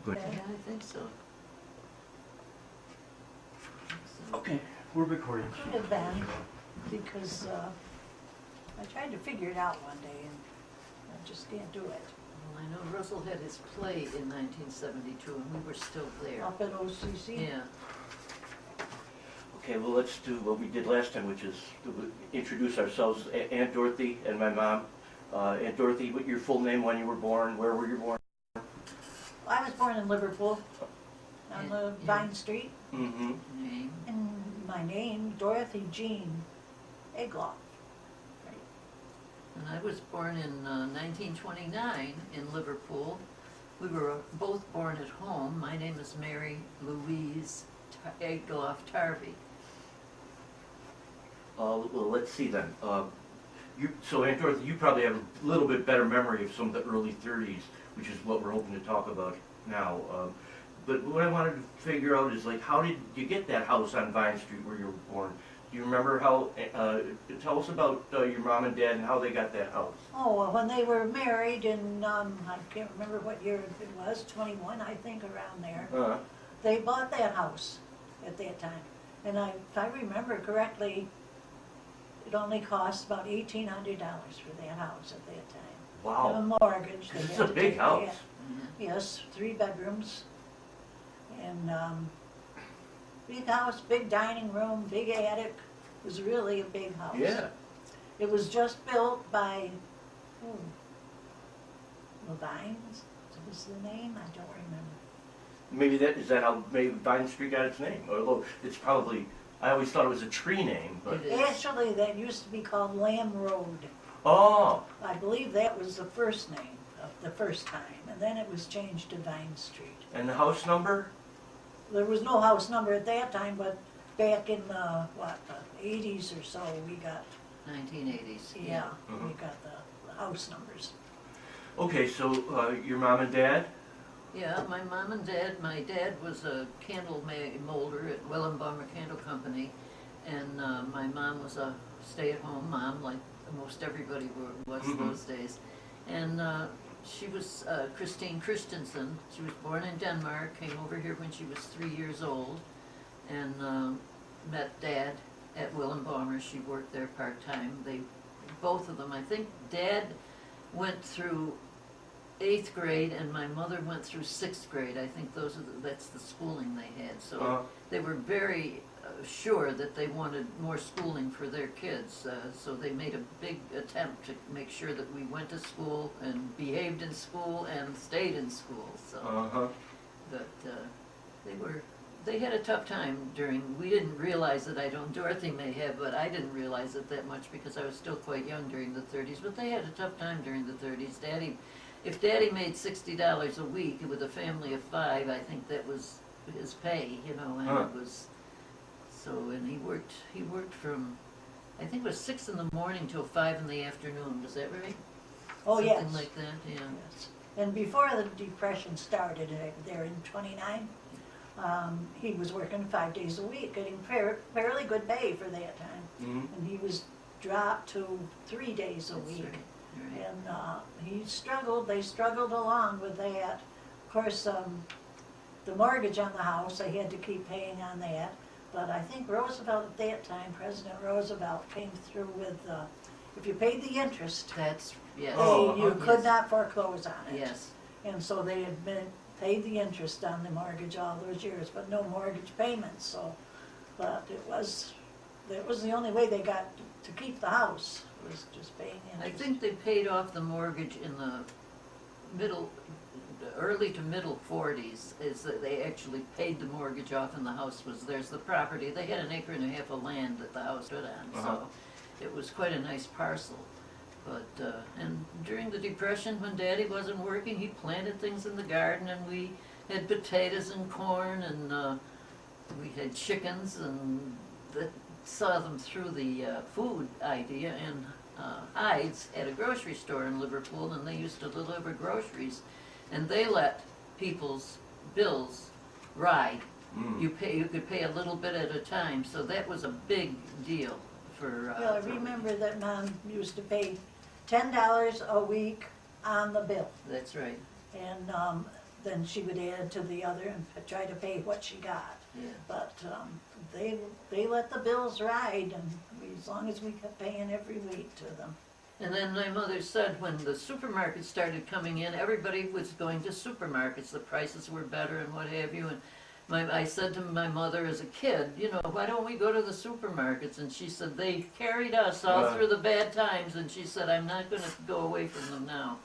Good. Yeah, I think so. Okay, we're recording. Could have been, because I tried to figure it out one day and I just can't do it. Well, I know Russell had his play in 1972 and we were still there. Up at OCC? Yeah. Okay, well, let's do what we did last time, which is introduce ourselves. Aunt Dorothy and my mom. Aunt Dorothy, what your full name, when you were born, where were you born? I was born in Liverpool, on the Vine Street, Mm-hmm. Name. and my name, Dorothy Jean Egloff. And I was born in 1929 in Liverpool. We were both born at home. My name is Mary Louise Egloff Tarby. Well, let's see then. So Aunt Dorothy, you probably have a little bit better memory of some of the early 30s, which is what we're hoping to talk about now. But what I wanted to figure out is, like, how did you get that house on Vine Street where you were born? Do you remember how, tell us about your mom and dad and how they got that house. Oh, well, when they were married in, I can't remember what year it was, 21, I think, around there. They bought that house at that time. And if I remember correctly, it only cost about $1,800 for that house at that time. Wow. And a mortgage. they This is had a to big take house. that. Yes, 3 bedrooms. And big house, big dining room, big attic. It was really a big house. Yeah. It was just built by, Levines was the name? I don't remember. Maybe is that how maybe Vine Street got its name? Although it's probably, I always thought it was a tree name, but. It is. Actually, that used to be called Lamb Road. Oh, I believe that was the first name of the first time, and then it was changed to Vine Street. and the house number? There was no house number at that time, but back in the 80s or so, we got, 1980s. we Mhm. got the house numbers. Okay, so your mom and dad? Yeah, my mom and dad, my dad was a candle molder at Wellenbaumer Candle Company, and my mom was a stay-at-home mom, like most everybody was those days. And she was Christine Christensen. She was born in Denmark, came over here when she was 3 years old, and met Dad at Wellenbaumer. She worked there part-time. Both of them, I think Dad went through 8th grade and my mother went through 6th grade. I think that's the schooling they had. So they were very sure that they wanted more schooling for their kids. So they made a big attempt to make sure that we went to school and behaved in school and stayed in school. So, but they had a tough time we didn't realize it, Dorothy may have, but I didn't realize it that much because I was still quite young during the 30s, but they had a tough time during the 30s. If Daddy made $60 a week with a family of 5, I think that was his pay, and it was, so, and he worked from, I think it was 6 in the morning till 5 in the afternoon, was that right? Oh, yes. Something like that, yeah. Yes. And before the Depression started there in 29, he was working 5 days a week, getting fairly good pay for that time. Mm-hmm. And he was dropped to 3 days a That's week. right. Right. And they struggled along with that. Of course, the mortgage on the house, they had to keep paying on that. But I think Roosevelt at that time, President Roosevelt, came through with, if you paid the interest, Yes. you could Yes. not foreclose on it. Yes. And so they had paid the interest on the mortgage all those years, but no mortgage payments, so, but that was the only way they got to keep the house, was just paying I interest. think they paid off the mortgage in the early to middle 40s, is that they actually paid the mortgage off and the house was theirs. The property, they had 1.5 acres of land that the house stood on, so it was quite a nice parcel. But, and during the Depression, when Daddy wasn't working, he planted things in the garden, and we had potatoes and corn, and we had chickens, and that saw them through the food idea. And Hyde's had a grocery store in Liverpool, and they used to deliver groceries, and they let people's bills ride. You could pay a little bit at a time, so that was a big deal for. Well, I remember that Mom used to pay $10 a week on the bill. That's right. And then she would add to the other and try to pay what she got. Yeah. But they let the bills ride, and as long as we kept paying every week to them. And then my mother said when the supermarkets started coming in, everybody was going to supermarkets. The prices were better and what have you. And I said to my mother as a kid, you know, why don't we go to the supermarkets? And she said, they carried us all through the bad times. And she said, I'm not going to go away from them now.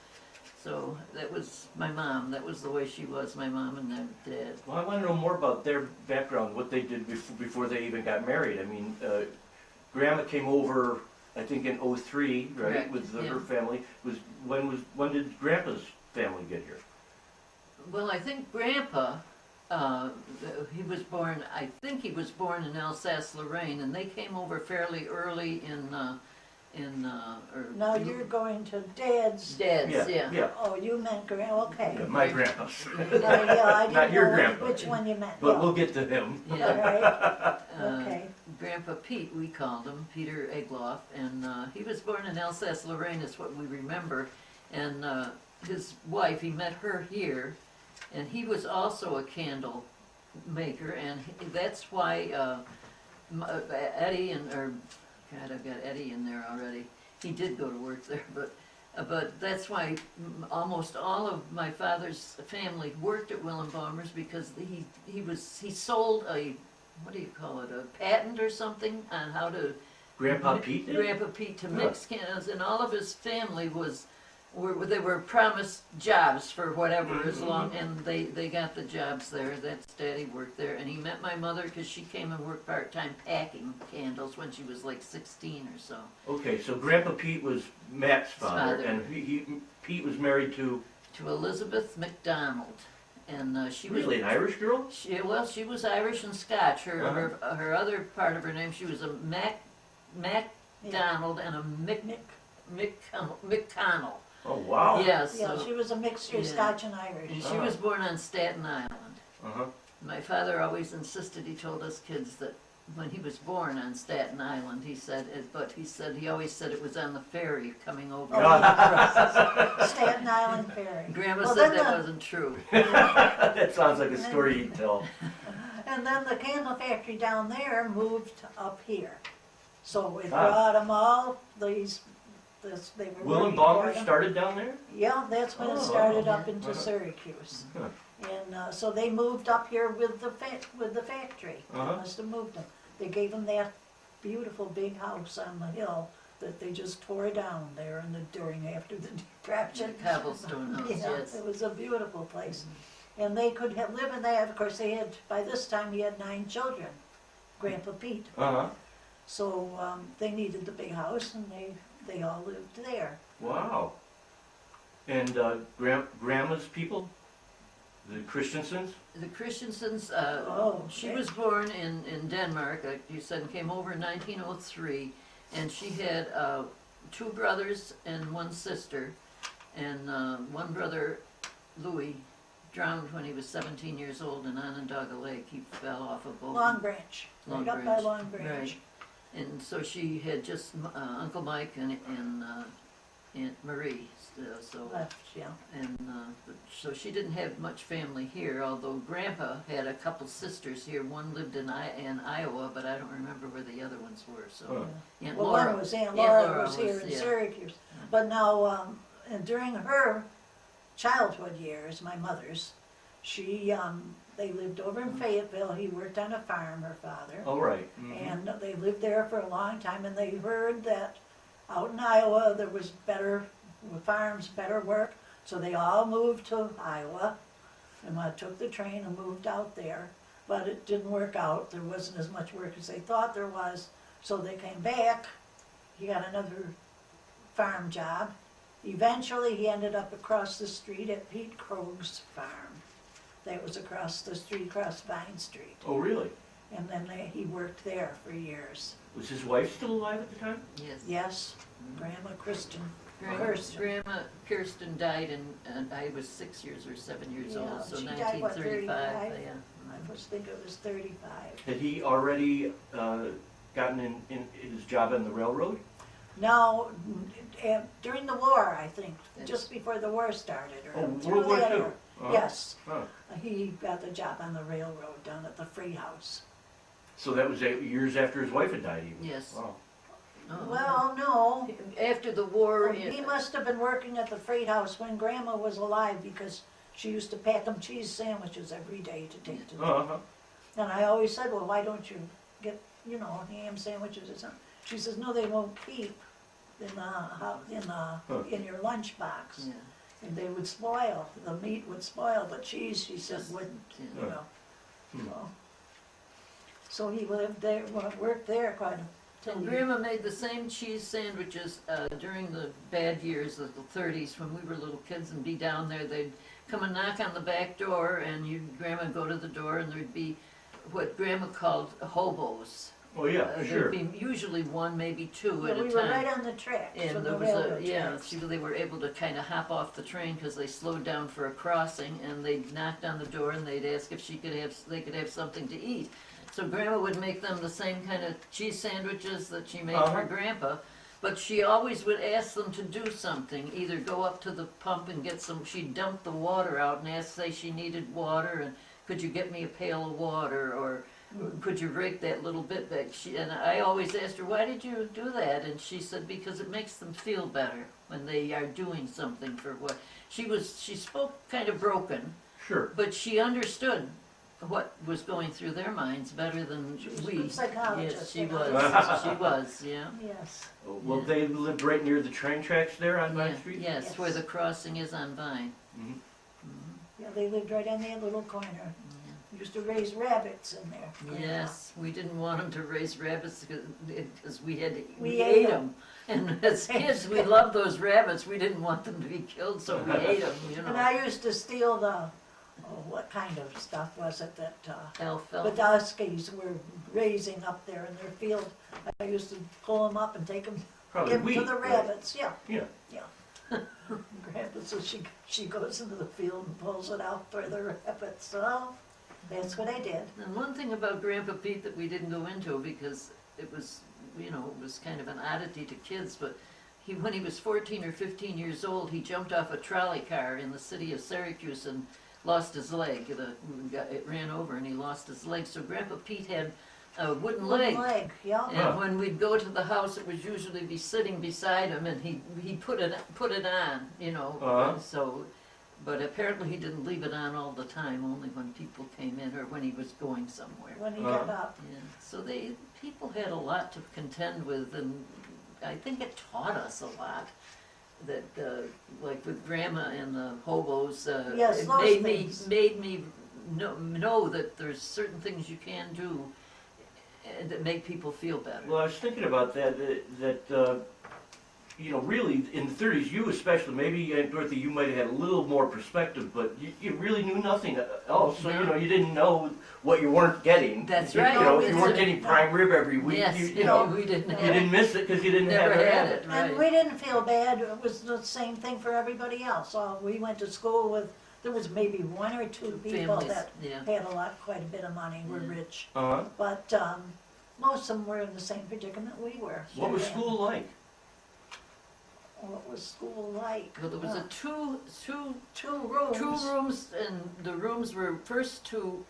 So that was my mom. That was the way she was, my mom and their dad. Well, I want to know more about their background, what they did before they even got married. I mean, Grandma came over, I think in '03, right, Correct, with yeah. her family. When did Grandpa's family get here? Well, I think Grandpa, he was born, I think he was born in Alsace-Lorraine, and they came over fairly early Now you're going to Dad's. Dad's, yeah. Oh, you meant okay. Yeah, my grandpa's. Yeah, I Not didn't your know grandpa. which one you meant. But Yeah. we'll get to him. All Yeah. right, Uh, okay. Grandpa Pete, we called him, Peter Egloff, and he was born in Alsace-Lorraine, is what we remember. And his wife, he met her here, and he was also a candle maker, and that's why Eddie God, I've got Eddie in there already. He did go to work there, but that's why almost all of my father's family worked at Willenbaumer's, because he sold a, what do you call it, a patent or something on how to Grandpa Pete did? Grandpa Pete to mix candles, and all of his family they were promised jobs for whatever as long, and they got the jobs there. That's Daddy worked there, and he met my mother because she came and worked part-time packing candles when she was like 16 or so. Okay, so Grandpa Pete was Matt's father, Father. and Pete was married to Elizabeth McDonald, and she was really an Irish girl? she was Irish and Scotch. Her other part of her name, she was a MacDonald and a McConnell. Oh wow. Yes. Yeah, So, she was a mixture of yeah. Scotch and Irish. and she was born on Staten Island. Uh-huh. My father always insisted, he told us kids that when he was born on Staten Island, he always said it was on the ferry coming over. Staten Island Ferry. Grandma Well, said then that wasn't true. That sounds like a story you'd tell. And then the candle factory down there moved up here. So it brought them all, they were working for Willenbaumer them. started down there? Yeah, that's when it Oh, started up okay. into Syracuse. Huh. And so they moved up here with the factory. They must have moved them. They gave them that beautiful big house on the hill that they just tore down there after the Depression. Cobblestone house, Yeah, yes. it was a beautiful place. And they could live in that. Of course, by this time he had 9 children, Grandpa Pete. Uh-huh. So they needed the big house, and they all lived there. Wow. And Grandma's people? The Christensens? The Christensens, she okay. was born in Denmark, like you said, and came over in 1903, and she had 2 brothers and 1 sister, and one brother, Louis, drowned when he was 17 years old in Onondaga Lake. He fell off a boat. Long Branch, Long right up by Branch, Long Branch. right. And so she had just Uncle Mike and Aunt Marie, Left, yeah. and so she didn't have much family here, although Grandpa had a couple sisters here. One lived in Iowa, but I don't remember where the other ones were, so. Huh. Aunt Well, Laura. one was Aunt Aunt Laura Laura was here in yeah. Syracuse. But now, and during her childhood years, my mother's, they lived over in Fayetteville. He worked on a farm, her father. Oh, right. Mhm. And they lived there for a long time, and they heard that out in Iowa there was better farms, better work, so they all moved to Iowa, and I took the train and moved out there, but it didn't work out. There wasn't as much work as they thought there was, so they came back. He got another farm job. Eventually he ended up across the street at Pete Krog's farm. That was across the street, across Vine Street. Oh, really? And then he worked there for years. Was his wife still alive at the time? Yes. Yes, Grandma Kirsten. Grandma Kirsten died, and I was 6 years or 7 years Yeah, old, so she died, what, 1935. 35? Yeah. I was thinking it was 35. Had he already gotten in his job on the railroad? No, during the war, I think, Yes. just before the war started, or Oh, through World War that II. era. Yes. Huh. He got the job on the railroad down at the freight house. So that was years after his wife had died even? Yes. Wow. Oh. Well, no. After the war, He must have been working at the freight house when Grandma was alive because she used to pack them cheese sandwiches every day to take to them. Uh-huh. And I always said, well, why don't you get, ham sandwiches or something? She says, no, they won't keep in your lunch box. yeah. And they would spoil, the meat would spoil, but cheese, she said, wouldn't, Yeah. you know. Hmm. So he lived there, worked there quite a And Grandma made the same cheese sandwiches during the bad years of the 30s when we were little kids and be down there. They'd come and knock on the back door and Grandma would go to the door and there'd be what Grandma called hobos. Oh, yeah, sure. There'd be usually one, maybe two at a We time. were right on the tracks, And from there the was railroad yeah, tracks. they were able to kind of hop off the train because they slowed down for a crossing, and they knocked on the door and they'd ask if they could have something to eat. So Grandma would make them the same kind of cheese sandwiches that she made for Grandpa, but she always would ask them to do something, either go up to the pump and get some. She'd dump the water out and say she needed water, and could you get me a pail of water, or could you rake that little bit back? And I always asked her, why did you do that? And she said, because it makes them feel better when they are doing something for what. She spoke kind of broken, Sure. but she understood what was going through their minds better than She was a we. good psychologist, Yes, she you know. was, she was, yeah. Yes, Well, they lived right near the train tracks there on Vine Yeah, Street? yes, where the crossing is on Vine. Mhm. yeah, they lived right on that little corner. Used to raise rabbits in there. Yes, we didn't want them to raise rabbits because we We ate ate them. And as kids, we loved those rabbits. We didn't want them to be killed, so we ate them, you And know. I used to steal what kind of stuff was it that the Alfalfa. Duskies were raising up there in their field? I used to pull them up and take them, Probably give them wheat. to the right? rabbits, yeah. Yeah. Grandpa, so she goes into the field and pulls it out for the rabbits, so that's what I did. And one thing about Grandpa Pete that we didn't go into because it was, it was kind of an oddity to kids, but when he was 14 or 15 years old, he jumped off a trolley car in the city of Syracuse and lost his leg. It ran over and he lost his leg. So Grandpa Pete had a wooden leg. Yeah. And when we'd go to the house, it would usually be sitting beside him, and he put it on, So, but apparently he didn't leave it on all the time. Only when people came in or when he was going somewhere. When he got up. Yeah. So people had a lot to contend with, and I think it taught us a lot. That like with Grandma and the hobos, Yes, it those made me know that there's certain things you can do that make people feel better. Well, I was thinking about that, really, in the 30s, you especially, maybe, Aunt Dorothy, you might have had a little more perspective, but you really knew nothing else, so, No. You didn't know what you weren't getting. That's You right. know, if you No, weren't it's- getting prime rib every week, Yes, you we didn't you have didn't miss it because you didn't never have the had habit. it, right? And we didn't feel bad, it was the same thing for everybody else. We went to school with, there was maybe one or two people Families, that yeah. had quite a bit of money, were Yeah. rich. Uh-huh. But most of them were in the same predicament we were. What was Yeah. school like? What was school like? Well, there was a two Two rooms. and the rooms were first to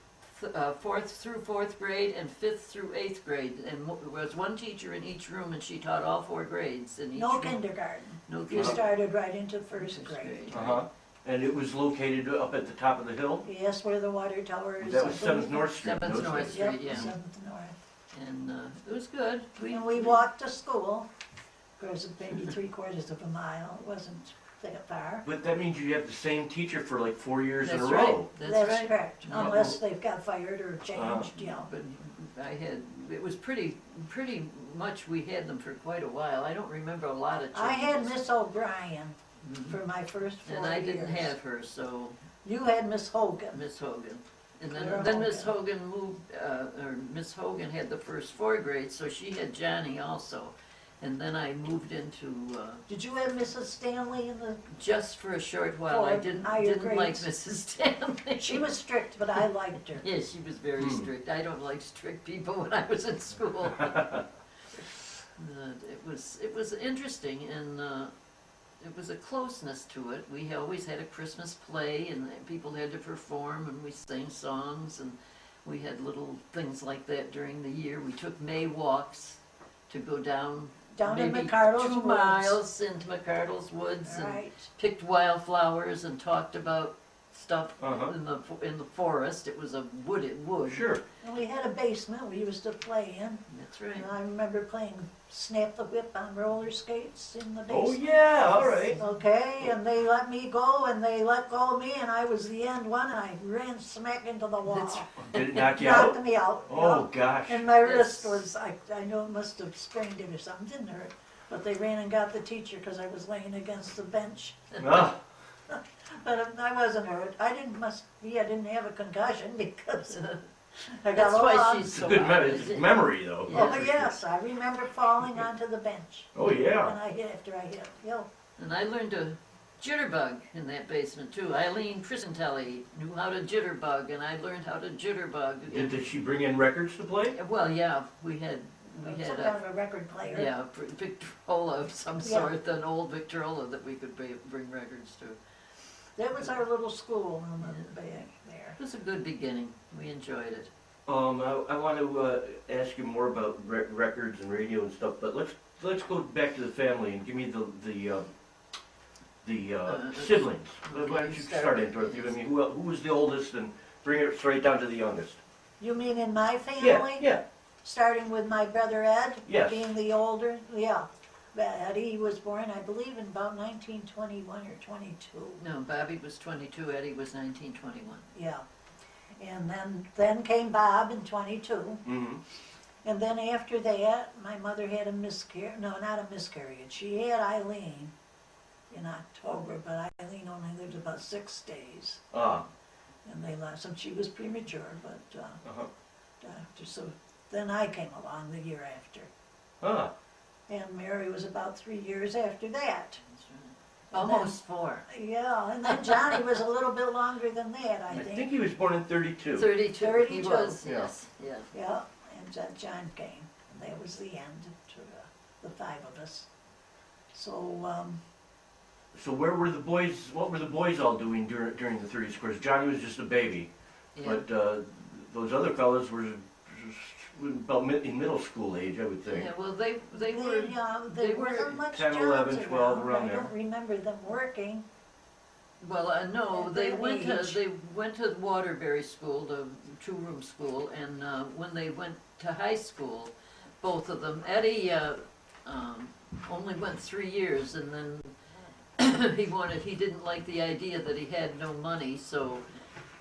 fourth through fourth grade and fifth through eighth grade, and there was one teacher in each room, and she taught all 4 grades in each No room. kindergarten. No You kindergarten. started right into first grade. Uh-huh. And it was located up at the top of the hill? Yes, where the water tower is. That was I 7th believe. North Street. 7th those North days. Street. Yep, yeah. 7th North. And it was good. And we walked to school, of course, maybe 3/4 of a mile, it wasn't that far. But that means you have the same teacher for like 4 years in a That's row. right. That's right. correct, Yeah. unless they've got fired or changed, But it was pretty much, we had them for quite a while. I don't remember a lot of changes. I had Miss O'Brien Mhm. for my first 4 years. And I didn't have her, so You had Miss Hogan. Miss Hogan. And Claire then Miss Hogan. Hogan moved, or Miss Hogan had the first 4 grades, so she had Johnny also. And then I moved into, Did you have Mrs. Stanley in the, just for a short while, I For didn't higher like grades? Mrs. Stanley. she was strict, but I liked her. Yes, she was very Hmm. strict. I don't like strict people when I was in school. It was interesting, and was a closeness to it. We always had a Christmas play, and people had to perform, and we sang songs, and we had little things like that during the year. We took May walks to go down in maybe McCardle's 2 Woods. miles into McCardle's Woods, and Right. picked wildflowers and talked about stuff Uh-huh. in the forest. It was a wooded wood. Sure. And we had a basement we used to play in. That's right. And I remember playing Snap the Whip on roller skates in the Oh, basement. yeah, all right. Okay, and they let me go, and they let go of me, and I was the end one, and I ran smack into the wall. That's Did it knock you out? Knocked me out. Oh, yeah. gosh. And my Yes. wrist was, I know it must have sprained it or something, didn't hurt. But they ran and got the teacher because I was laying against the bench. Ah, But I wasn't hurt. I didn't have a concussion because I got That's why along. she's it's so a good hard. memory, though. Yeah. Oh, yes, I remember falling onto the bench. Oh, And yeah. I hit after I hit. Yo, And I learned to jitterbug in that basement too. Eileen Trisantelli knew how to jitterbug, and I learned how to jitterbug. Did she bring in records to play? Well, yeah, we had some kind of a record player. yeah, Victrola of some Yeah. sort, an old Victrola that we could bring records to. That was our little school on the back there. It was a good beginning. We enjoyed it. I want to ask you more about records and radio and stuff, but let's go back to the family and give me the siblings. okay, Why don't you start start with- in, Dorothy? I mean, who was the oldest, and bring it straight down to the youngest. You mean in my family? Yeah. Starting with my brother Ed? Yes. Being the older? Yeah. Eddie was born, I believe, in about 1921 or 22. No, Bobby was 22, Eddie was 1921. Yeah. And then came Bob in 22. Mm-hmm. And then after that, my mother had a miscarriage. No, not a miscarriage. She had Eileen in October, but Eileen only lived about 6 days. Ah. And they lost him. She was premature, but Uh-huh. so then I came along the year after. Ah. And Mary was about 3 years after that. That's right. Almost 4. Yeah, and then Johnny was a little bit longer than that, I I think. think he was born in 32. 32. He 32. was, Yeah. yes, yeah. Yeah, and John came, and that was the end to the 5 of us. So, So where were the boys? What were the boys all doing during the 30s? Of course, Johnny was just a baby, Yeah. but those other fellas were about in middle school age, I would think. Yeah, well, they were, they they were wasn't much 10, jobs 11, 12, around. around I there. don't remember them working. well, no, At they that went to, age. they went to Waterbury School, the 2-room school, and when they went to high school, both of them, Eddie only went 3 years, and then he didn't like the idea that he had no money, so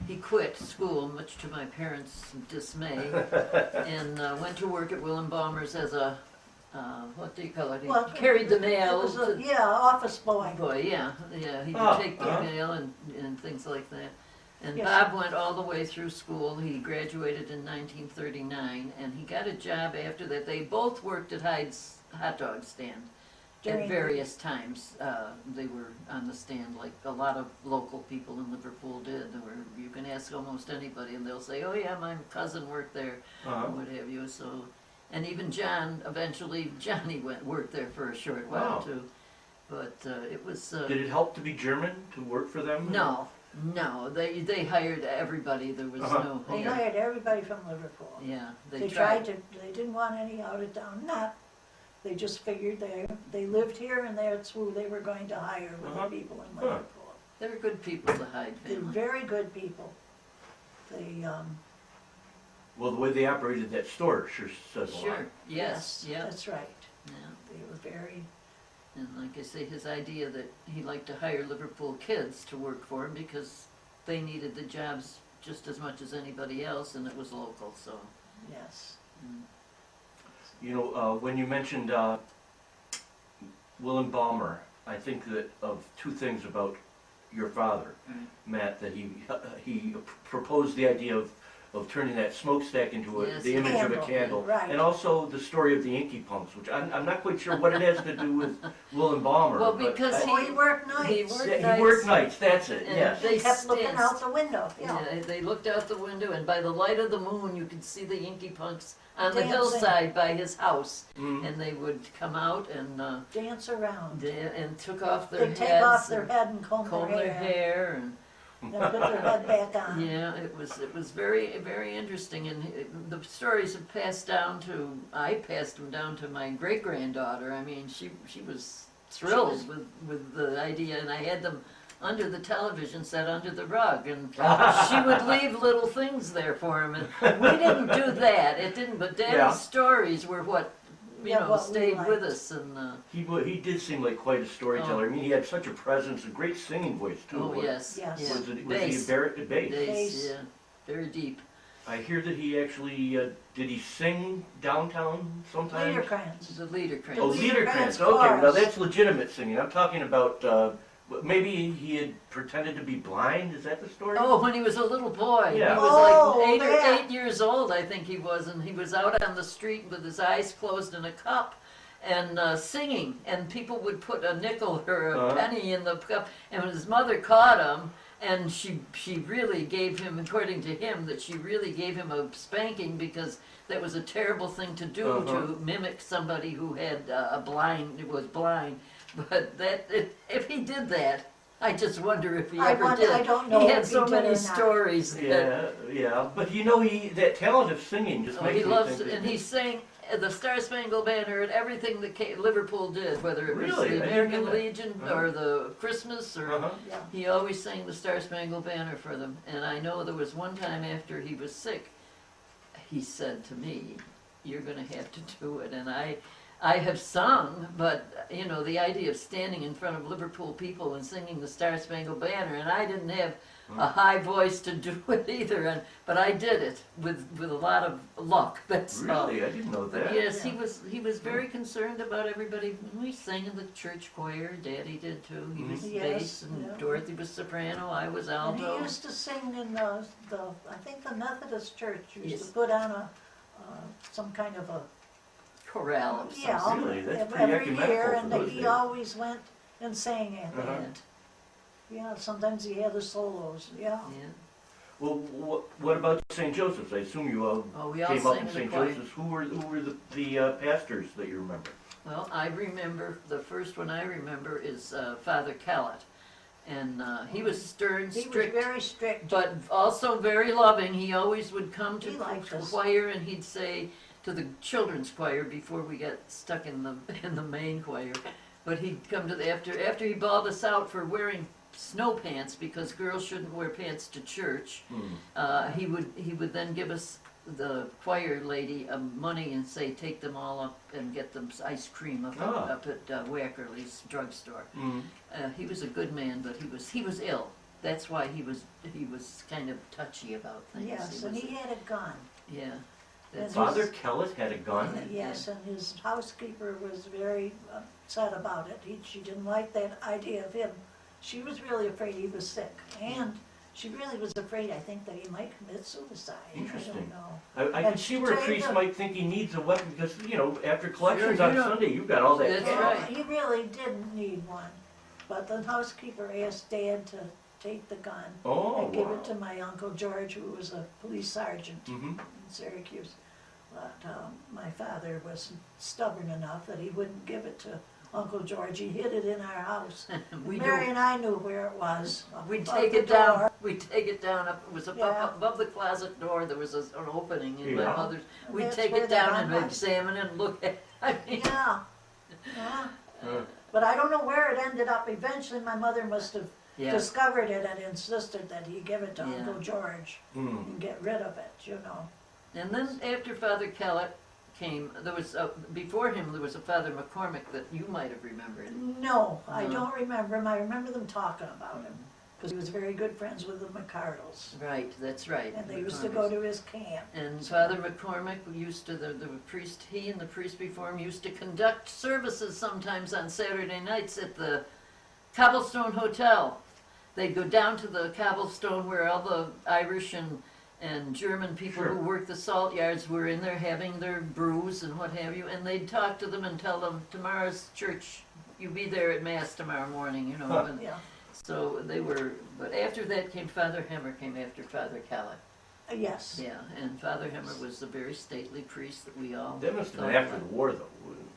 he quit school, much to my parents' dismay, and went to work at Willem Baumers as a, what do you call it? He Well, carried the it mail was to, yeah, office boy. boy, yeah, he Oh, would take the uh-huh. mail and things like that. And Yes. Bob went all the way through school. He graduated in 1939, and he got a job after that. They both worked at Hyde's hot dog stand During- at various times. They were on the stand like a lot of local people in Liverpool did. You can ask almost anybody, and they'll say, "Oh yeah, my cousin worked there," Uh-huh. or what have you. So, and even Johnny worked there for a short Wow. while too. But it was. Did it help to be German to work for them? No, they hired everybody. There was Uh-huh. no. They Okay. hired everybody from Liverpool. Yeah, They tried to, they didn't want any out of town, they just figured they lived here and that's who they were going to hire, were the Uh-huh. people in Huh. Liverpool. They were good people, the Hyde They're family. very good people. They, Well, the way they operated that store sure says a lot. Sure. Yes. Yeah. That's right. Yeah. They were very, And like I say, his idea that he liked to hire Liverpool kids to work for him because they needed the jobs just as much as anybody else, and it was local. So. yes. mm. You know, when you mentioned Willem Balmer, I think that of 2 things about your father, Right. Matt, that he proposed the idea of of turning that smokestack into Yes. the image of a Candle, candle. right. And also the story of the Inky Punks, which I'm not quite sure what it has to do with Willem Balmer. Well, but because Oh, he worked he nights. worked yeah, he worked nights. nights, that's it, And yes. they He kept looking danced. out the window, yeah. Yeah, they looked out the window, and by the light of the moon, you could see the Inky Punks on the Dancing. hillside by his house. Mhm. And they would come out and Dance around. and took off their They'd heads, take off their and head and comb comb their their hair. hair, and Then put their head back on. yeah, it was very interesting. And the stories have passed down to I passed them down to my great granddaughter. I mean, she was thrilled with the idea, and I had them under the television set under the rug, and she would leave little things there for him, and we didn't do that. It didn't, but Daddy's Yeah. stories were what Yeah, what we stayed with liked. us, and He did seem like quite a storyteller. I mean, he had such a presence, a great singing voice too. oh yes, Yes. yeah. Was he Bass. a bass? Bass. Yeah, very deep. I hear that he actually, did he sing downtown sometimes? Liederkranz. The leader Oh, crank. Liederkranz, Liederkranz okay, now chorus. that's legitimate singing. I'm talking about, maybe he had pretended to be blind, is that the story? Oh, when he was a little boy, Yeah. he was Oh, like yeah. 8 years old, I think he was, and he was out on the street with his eyes closed in a cup and singing, and people would put a nickel or a Uh-huh. penny in the cup, and when his mother caught him, and she really gave him, according to him, that she really gave him a spanking because that was a terrible thing to do Uh-huh. to mimic somebody who had was blind. But if he did that, I just wonder if he I ever wonder- did. I don't know He had if he so did many or not. stories. Yeah, but you know, that talent of singing just Oh, makes he me loves, think and he sang the Star Spangled Banner and everything that Liverpool did, whether it was Really? the I didn't American know that. Legion Uh-huh. or the Christmas or. Uh-huh. Yeah. He always sang the Star Spangled Banner for them. And I know there was one time after he was sick, he said to me, "You're going to have to do it." And I have sung, but you know, the idea of standing in front of Liverpool people and singing the Star Spangled Banner, and I didn't have a high voice to do it either, but I did it with a lot of luck. That's all. Really? I didn't know But that. yes, he was very concerned about everybody. We sang in the church choir. Daddy did too. He was Yes, bass, and yeah. Dorothy was soprano. I was And he alto. used to sing in the I think the Methodist church used Yes. to put on some kind of a, Chorale of some yeah, sort. Really? That's pretty every year, ecumenical and for those he days. always went and sang at Uh-huh. that. Yeah, sometimes he had the solos, yeah. Yeah. Well, what about St. Joseph's? I assume you Oh, we all came up sang in in the St. choir. Joseph's. Who were the pastors that you remember? Well, I remember, the first one I remember is Father Kellett. And he was stern, He was strict, very strict. but also very loving. He always would come to He liked the us. choir and he'd say to the children's choir before we got stuck in the main choir. But he'd come to after he bawled us out for wearing snow pants because girls shouldn't wear pants to church. He would then give us, the choir lady, money and say take them all up and get them ice cream up at Wackerly's drugstore. Mm. He was a good man, but he was ill. That's why he was kind of touchy about things. Yes, and he had a gun. Yeah. That's Father Kellett had a gun? Yes, and his housekeeper was very upset about it. She didn't like that idea of him. She was really afraid he was sick, and she really was afraid, I think, that he might commit suicide. I Interesting. don't know. I And can see where a to tell you priest the- might think he needs a weapon because, you know, after collections Sure, on you know. Sunday, you've got all that That's cash. Well, right. he really didn't need one, but the housekeeper asked Dad to take the gun Oh, and give wow. it to my Uncle George, who was a police sergeant Mhm. in Syracuse. But my father was stubborn enough that he wouldn't give it to Uncle George. He hid it in our house. we Mary do. and I knew where it was. We'd above take the it down. door. We'd take it down. It was Yeah. above the closet door. There was an opening in my Yeah. mother's. And We'd that's take where it the down gun and was. examine it and look at. I mean, Yeah. Yeah. Uh, But I don't know where it ended up. Eventually, my mother must have yeah. discovered it and insisted that he give it to Yeah. Uncle George mm. and get rid of it, you know. And then after Father Kellett came, there was before him there was a Father McCormick that you might have remembered. No, I No. don't remember him. I remember them talking about him because he was very good friends with the McCardles. Right, that's right. And they used to go to his camp. And Father McCormick used to, the priest, he and the priest before him used to conduct services sometimes on Saturday nights at the Cobblestone Hotel. They'd go down to the Cobblestone where all the Irish and and German people Sure. who worked the salt yards were in there having their brews and what have you, and they'd talk to them and tell them, tomorrow's church, you be there at mass tomorrow morning, you know. Huh. And Yeah, so they were, but after that came Father Hemmer, came after Father Callett. yes. Yeah, and Father Hemmer was a very stately priest that we all That must have been thought after the liked. war, though.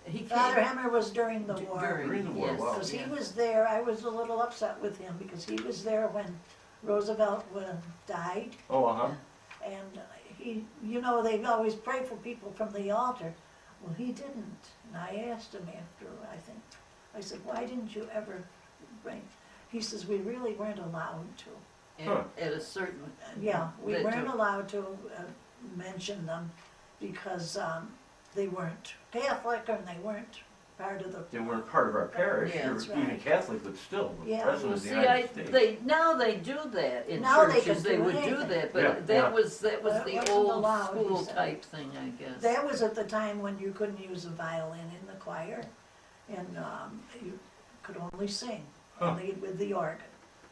He came Father Hemmer was during the war. During the war, yes, wow. Because he yeah. was there, I was a little upset with him, because he was there when Roosevelt died, Oh, uh-huh. and he, you know, they always pray for people from the altar. Well, he didn't, and I asked him after, I said, why didn't you ever bring? He says, we really weren't allowed to. Huh. At a certain, Yeah, we That weren't too. allowed to mention them, because they weren't Catholic, and they weren't part of the. They weren't part of our parish, Yeah, or that's even right. Catholic, but still, the Yeah. President well, of the see, United States. now they do that in Now they churches, can they do would do anything. that, Yeah, but that yeah. was But it the wasn't old allowed, he school said. type thing, I guess. That was at the time when you couldn't use a violin in the choir, and you could only sing, Huh. only with the organ,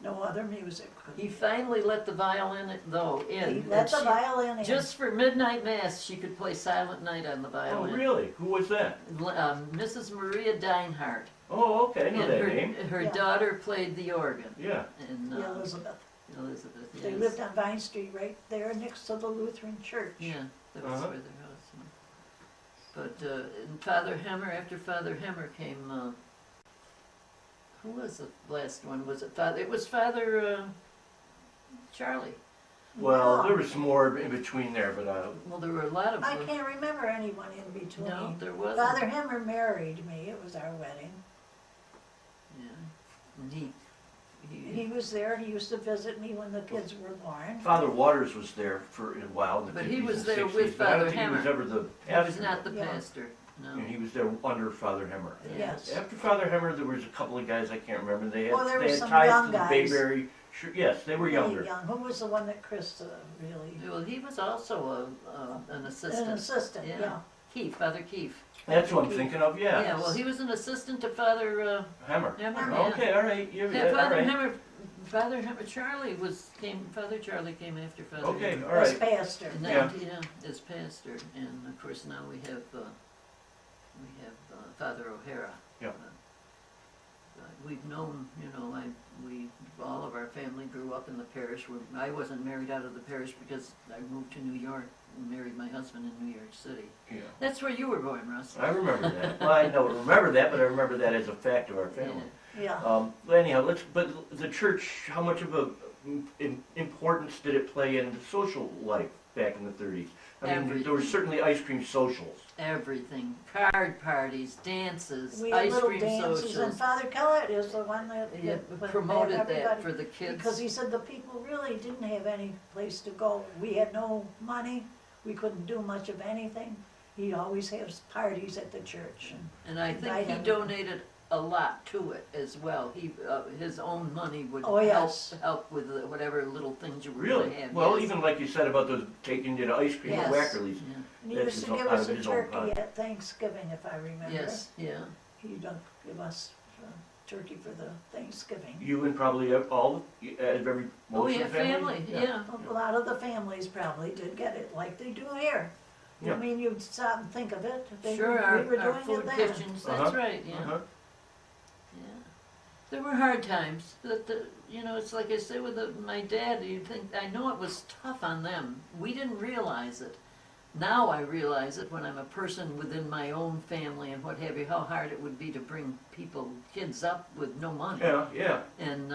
no other music. He finally let the violin though in. He and let the she- violin in. Just for midnight mass, she could play Silent Night on the Oh, violin. really? Who was that? Mrs. Maria Deinhardt. Oh, okay, I know And that name. her Yeah. daughter played the organ. Yeah. And Yeah, Elizabeth. Elizabeth, yes. They lived on Vine Street right there next to the Lutheran church. Yeah, that was Uh-huh. where their house was. But and Father Hemmer, after Father Hemmer came, who was the last one? Was it Father? It was Father Charlie. Well, No. there was some more in between there, but Well, there were a lot of I them. can't remember anyone in between. No, there wasn't. Father Hemmer married me, it was our wedding. Yeah, and he He was there, he used to visit me when the kids were born. Father Waters was there for a while in the But 50s he was and there 60s, with but I don't Father think he was Hemmer. ever the He was pastor. not the Yeah. pastor. No. And he was there under Father Hemmer. Yes. After Father Hemmer, there was a couple of guys I can't remember. They had, Well, there they were had some ties young to the guys. Bayberry. Sure, yes, they were Really younger. young. Who was the one that Chris really, Well, he was also an an assistant. assistant, Yeah. yeah. Keith, Father Keith. That's what I'm thinking of. Yeah. Yeah, well, he was an assistant to Father Hammer. Hemmer. Hemmer. Yeah. Okay, all right. Yeah, Yeah, all Father right. Hemmer. Father Hemmer. Father Charlie came after Father. Okay, Hemmer. all As right. pastor. And Yeah. then, as pastor, and of course now we have Father O'Hara. Yeah. We've known, all of our family grew up in the parish. I wasn't married out of the parish because I moved to New York and married my husband in New York City. Yeah. That's where you were born, Russ. I remember that. Well, I don't remember that, but I remember that as a fact of our family. Yeah. But anyhow, but the church, how much of a importance did it play in the social life back in the 30s? I mean, there were certainly ice cream socials. Everything, card parties, dances, We had ice little cream dances, and socials. Father Kellett is the one that Yeah, that promoted that everybody- for the kids. Because he said the people really didn't have any place to go. We had no money, we couldn't do much of anything. He always has parties at the church. And I think Invite he him. donated a lot to it as well. His own money would Oh, yes. help with whatever little things you were Really? gonna have. Well, yes. even like you said about those taking you to ice cream at Yes. Wackerly's. Yeah. And he That's used his to own- give out us of a his own turkey pocket. at Thanksgiving, if I remember. Yes, yeah. He'd give us turkey for the Thanksgiving. You and probably most Oh, of yeah, the family? family, yeah. A lot of the families probably did get it, like they do here. Yeah. I mean, you'd stop and think of it. Sure, We were our doing food it then. kitchens, that's Uh-huh. right, yeah. Uh-huh. Yeah. There were hard times, but it's like I say with my dad, I know it was tough on them. We didn't realize it. Now I realize it when I'm a person within my own family and what have you, how hard it would be to bring kids up with no money. Yeah, yeah. And,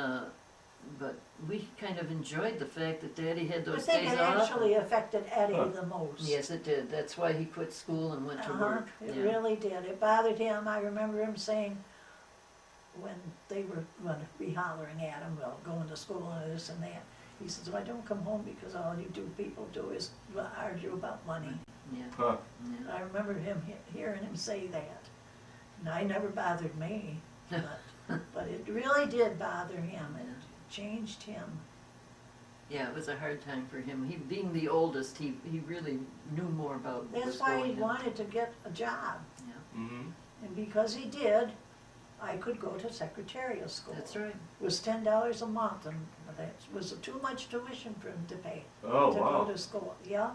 but we kind of enjoyed the fact that Daddy had I those think days it off. actually affected Eddie Huh. the most. Yes, it did. That's why he quit school and went to work. It Yeah. really did. It bothered him. I remember him saying, when they were going to be hollering at him, well, going to school and this and that, he says, well, I don't come home because all you people do is argue about money. Yeah. Huh. Yeah. I remember hearing him say that. And I never bothered me, but it really did bother him. It changed him. Yeah, it was a hard time for him. He, being the oldest, he really knew more about what That's was why going he on. wanted to get a job. Yeah, Mm-hmm. And because he did, I could go to secretarial school. that's right. It was $10 a month, and that was too much tuition for him to pay. Oh, To wow. go to school, yeah,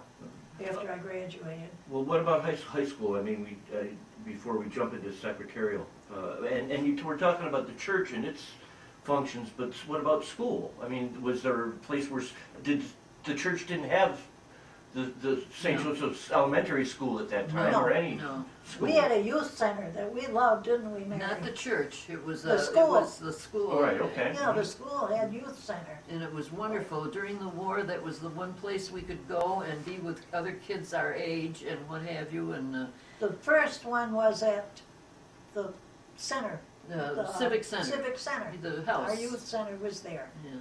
after I graduated. Well, what about high school? I mean, before we jump into secretarial, we're talking about the church and its functions, but what about school? I mean, was there a place where, did the church didn't have the St. No. Joseph's Elementary School at that time, No, or any no. school? We had a youth center that we loved, didn't we, Mary? Not the church, it was, The it school. was the school. All right, okay. Yeah, the school had youth center. And it was wonderful. During the war, that was the one place we could go and be with other kids our age and what have you, and The first one was at the center. the Civic Center. Civic Center. The house. Our youth center was there. Yeah.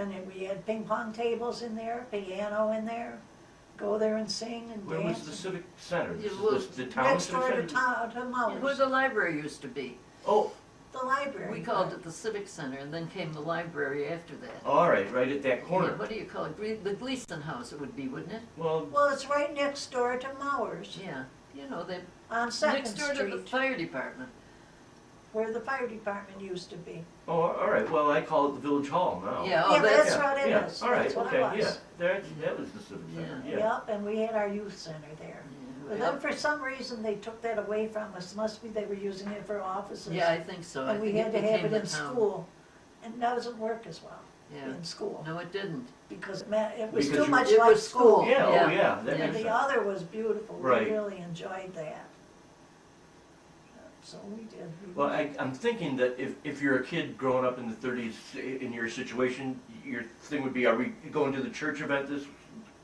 And then we had ping pong tables in there, piano in there. Go there and sing and Where dance. was the Civic Center? It was The town Next Civic door to Center? to Where Mowers, the library used to be. Oh, the library. We called it the Civic Center, and then came the library after that. all right, right at that Yeah, corner. what do you call it? The Gleason House it would be, wouldn't it? Well, Well, it's right next door to Mowers, Yeah. You know, they on Second next door to the Street, fire department. where the fire department used to be. oh, all right, well, I call it the Village Hall now. Yeah, oh, Yeah, that's, that's what it Yeah, is. all right, That's what okay, it was. yeah, that was the Civic Center, yeah. Yep, and we had our youth center there. But then for some reason, they took that away from us. Must be they were using it for offices. yeah, I think so. I And we think had to have became it the in town. school. And it doesn't work as well Yeah. in school. No, it didn't. Because it was Because too much It like was school. school. Yeah, oh, Yeah. yeah, that Yeah. And makes the sense. other was beautiful. Right. We really enjoyed that. So we did. Well, I'm thinking that if you're a kid growing up in the 30s, in your situation, your thing would be, are we going to the church event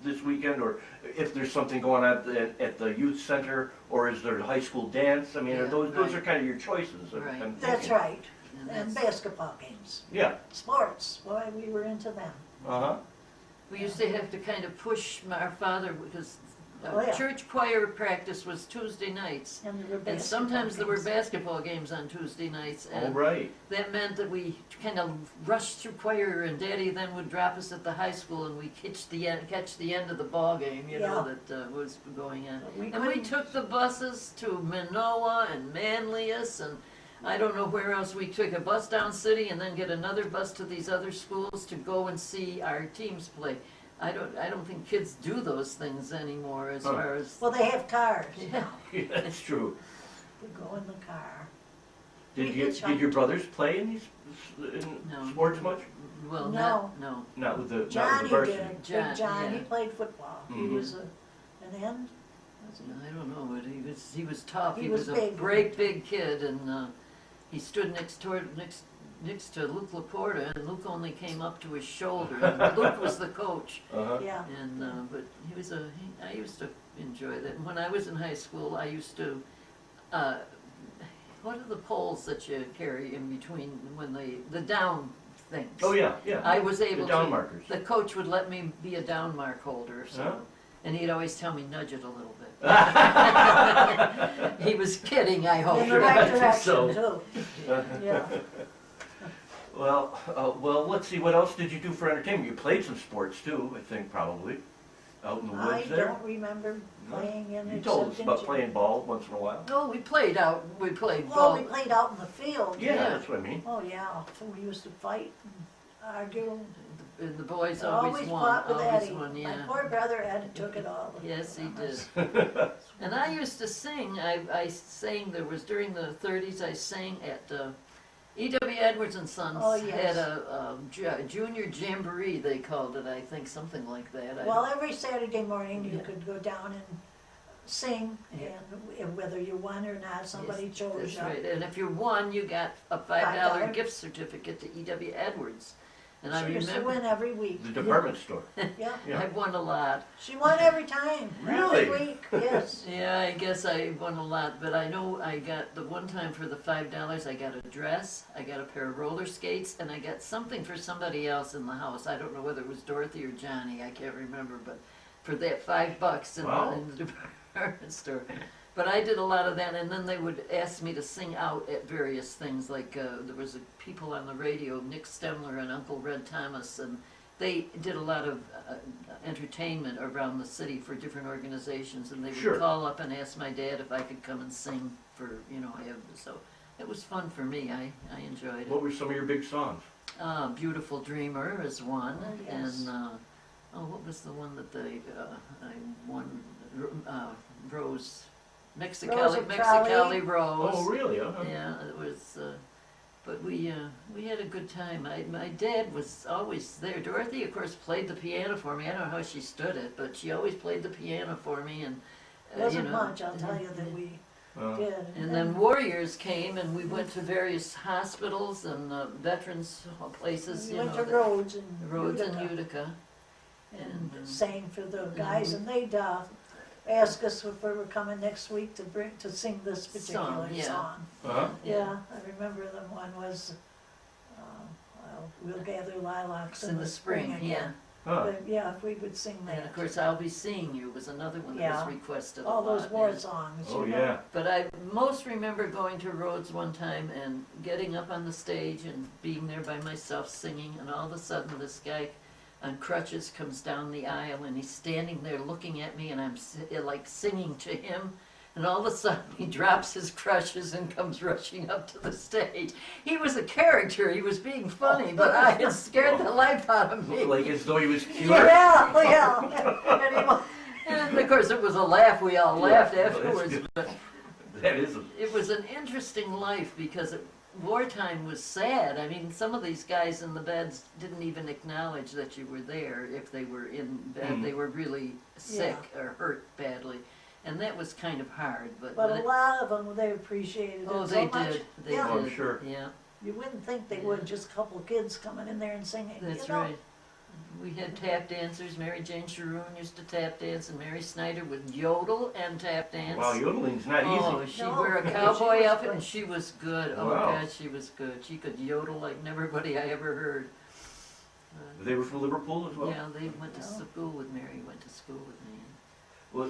this weekend? Or if there's something going on at the youth center, or is there a high school dance? I mean, Yeah, those right. are kind of your choices. Right. I'm That's thinking. right. And And that's- basketball games. Yeah, Sports, boy, we were into them. uh-huh. We used to have to kind of push our father because Oh, yeah. church choir practice was Tuesday nights. And there were And sometimes there were games. basketball games on Tuesday nights. All And right. that meant that we kind of rushed through choir, and Daddy then would drop us at the high school, and we catch the end of the ball game, you know, that was going on. But we And we couldn't- took the buses to Minoa and Manlius, and I don't know where else. We took a bus down city and then get another bus to these other schools to go and see our teams play. I don't think kids do those things anymore as Huh. far as. Well, they have cars Yeah. now. Yeah, that's true. We go in the car. Did We your hitchhiked. brothers play in these No. sports much? Well, No. no. Not with the Johnny varsity. did. John, Big John, he yeah. played football. He Mhm. was an end. Was he? I don't know, but he was tough. He He was was a big. great big kid, and he stood next to Luke Laporta, and Luke only came up to his shoulder. And Luke was the coach, Uh-huh. Yeah. and but I used to enjoy that. When I was in high school, I used to. What are the poles that you carry in between when the down things? Oh, yeah, yeah. I was able The down to. markers. The coach would let me be a down mark holder, so. Huh? And he'd always tell me, nudge it a little bit. He was kidding, I hope. In the sure, I right think direction so. too. Yeah. Well, let's see, what else did you do for entertainment? You played some sports too, I think, probably, out in the I woods there. don't remember playing in it. You told us except about in playing ball once in a while. No, we played out, we played Well, ball. we played out in the field. Yeah, Yeah. that's what I mean. Oh, yeah. So we used to fight and argue. And the boys Always always won, fought with always Eddie. won, My yeah. poor brother Ed took it all. Yes, he from did. us. And I used to sing, I sang, there was during the 30s, I sang at E.W. Edwards and Sons. Oh, yes. Had a junior jamboree, they called it, I think, something like that. Well, every Saturday morning you could go down and sing, and whether you won or not, somebody Yes, chose that's you. right. And if you won, you got a $5 $5 gift certificate to E.W. Edwards. And I She used to remember, win every week. The department store. Yeah, Yeah. I won a lot. she won every time. Really? Every week, yes. Yeah, I guess I won a lot, but I know I got the one time for the $5, I got a dress, I got a pair of roller skates, and I got something for somebody else in the house. I don't know whether it was Dorothy or Johnny, I can't remember, but for that $5 Wow. in the department store. But I did a lot of that, and then they would ask me to sing out at various things, like there was people on the radio, Nick Stemler and Uncle Red Thomas, and they did a lot of entertainment around the city for different organizations, and they would Sure. call up and ask my dad if I could come and sing for, so it was fun for me, I enjoyed What it. were some of your big songs? Beautiful Dreamer is one, Oh, yes. and, what was the one that I won, Rose, Mexicali Rose. Oh, really? Uh-huh. Yeah, it was, but we had a good time. My dad was always there. Dorothy, of course, played the piano for me. I don't know how she stood it, but she always played the piano for me, and, Wasn't much, I'll tell you, that we did. And then Warriors came, and we went to various hospitals and veterans places, We you went know. to Rhodes and Rhodes and Utica Utica. and and, sang for the guys, and they'd ask us if we were coming next week to sing this particular Song, yeah. song. Uh-huh. Yeah, I remember the one was, we'll gather lilacs in the spring yeah. again. Huh. But yeah, if we would sing And that. of course, I'll Be Seeing You was another one that Yeah. was requested a All lot. those war yeah. songs, Oh, you know. yeah. But I most remember going to Rhodes one time and getting up on the stage and being there by myself singing, and all of a sudden this guy on crutches comes down the aisle, and he's standing there looking at me, and I'm like singing to him, and all of a sudden he drops his crutches and comes rushing up to the stage. He was a character, he was being funny, but I had scared the life out of me. Like as though he was cute. Yeah, yeah. And he wa- And of course it was a laugh, we all laughed afterwards, but That is it was an interesting life because wartime was sad. I mean, some of these guys in the beds didn't even acknowledge that you were there if they were in bed. Mm. They were really sick or hurt badly. And that was kind of hard, but But when a lot of them, they appreciated oh, it they so much. did. They Yeah. Oh, I'm did. sure. Yeah, You wouldn't think they would, just a couple of kids coming in there and singing, that's you know. right. We had tap dancers. Mary Jane Sharoon used to tap dance, and Mary Snyder would yodel and tap dance. Wow, yodeling's not Oh, easy. she'd No, wear a she cowboy was outfit, good. and she was good. Oh Wow. God, she was good. She could yodel like everybody I ever heard. They were from Liverpool as well? Yeah, they went to Yeah. school with Mary. Went to school with me. Well,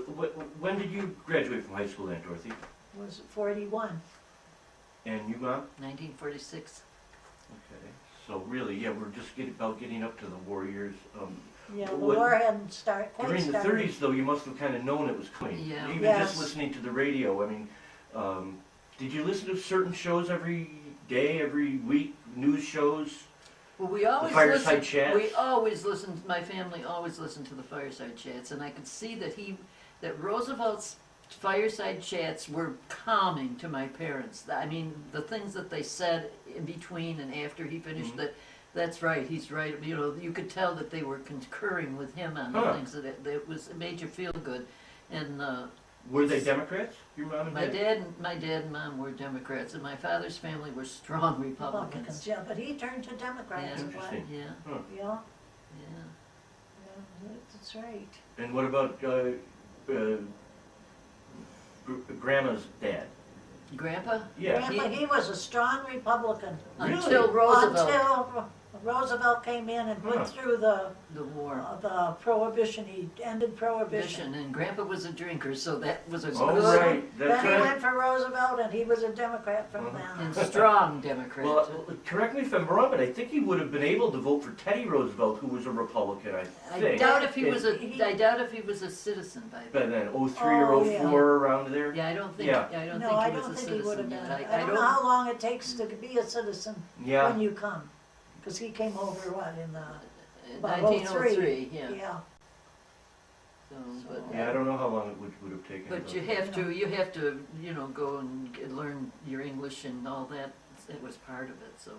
when did you graduate from high school then, Dorothy? Was 41. And you, Mom? 1946. Okay. So really, yeah, we're just about getting up to the Warriors. Yeah, the What- war hadn't quite During the started. 30s, though, you must have kind of known it was coming. Yeah. Even Yes. just listening to the radio. I mean, did you listen to certain shows every day, every week, news shows? Well, we always fireside listened. chats? We always listened. My family always listened to the fireside chats, and I could see that Roosevelt's fireside chats were calming to my parents. I mean, the things that they said in between and after he finished Mhm. that's right, he's right. You know, you could tell that they were concurring with him on the Huh. things that it made you feel good. And Were they Democrats, your mom and my dad? dad and mom were Democrats, and my father's family were strong Republicans, Republicans. yeah, but he turned to Democrats. Yeah. Interesting. Yeah, Huh. Yeah, yeah. that's right. And what about Grandma's dad? Grandpa? Yeah. Grandpa, he was a strong Republican. Really? Until Roosevelt, Until Roosevelt came in and Huh. went through the war. prohibition, he ended prohibition. And Grandpa was a drinker, so that was a Oh, good right. That's Then he right. went for Roosevelt and he was a Democrat from Uh-huh. then and on. strong Democrat. Well, correct me if I'm wrong, but I think he would have been able to vote for Teddy Roosevelt, who was a Republican, I I think. doubt if he And- was I doubt if he was a citizen by But then. then, 03 or Oh, 04, around there? Yeah, I don't think. Yeah. I don't No, think I he was don't a think he would have citizen been. yet. I don't know how long it takes to be a citizen Yeah. when you come. Because he came over, what, in In about 1903. 03. Yeah. Yeah. So, but Yeah, I don't know how long it would have taken. but you have to go and learn your English and all that. It was part of it. So,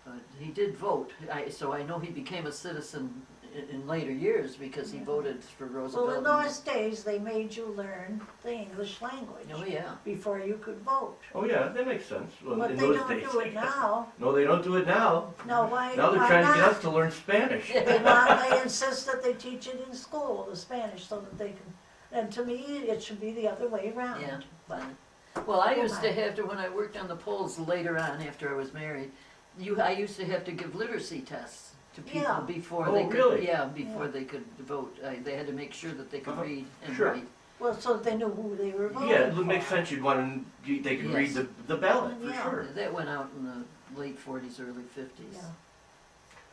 but he did vote. So I know he became a citizen in later years because he Yeah. voted for Roosevelt. Well, in those days, they made you learn the English language Oh yeah. before you could vote. Oh, yeah, that makes sense. Well, But in they those don't days. do it now. No, they don't do it now. No, why? Now they're why trying to get not? us to learn Spanish. They insist that they teach it in school, the Spanish, so that they can, and to me, it should be the other way around. Yeah. But, Well, I Oh, used to my. have to, when I worked on the polls later on after I was married, I used to have to give literacy tests to people Yeah. before Oh, they could, really? before Yeah. they could vote. They had to make sure that they could Uh-huh. read and Sure. write. well, so that they knew who they were voting Yeah, it for. makes sense. You'd want to, they could read Yes. the ballot, for Yeah. sure. That went out in the late 40s, early 50s. Yeah.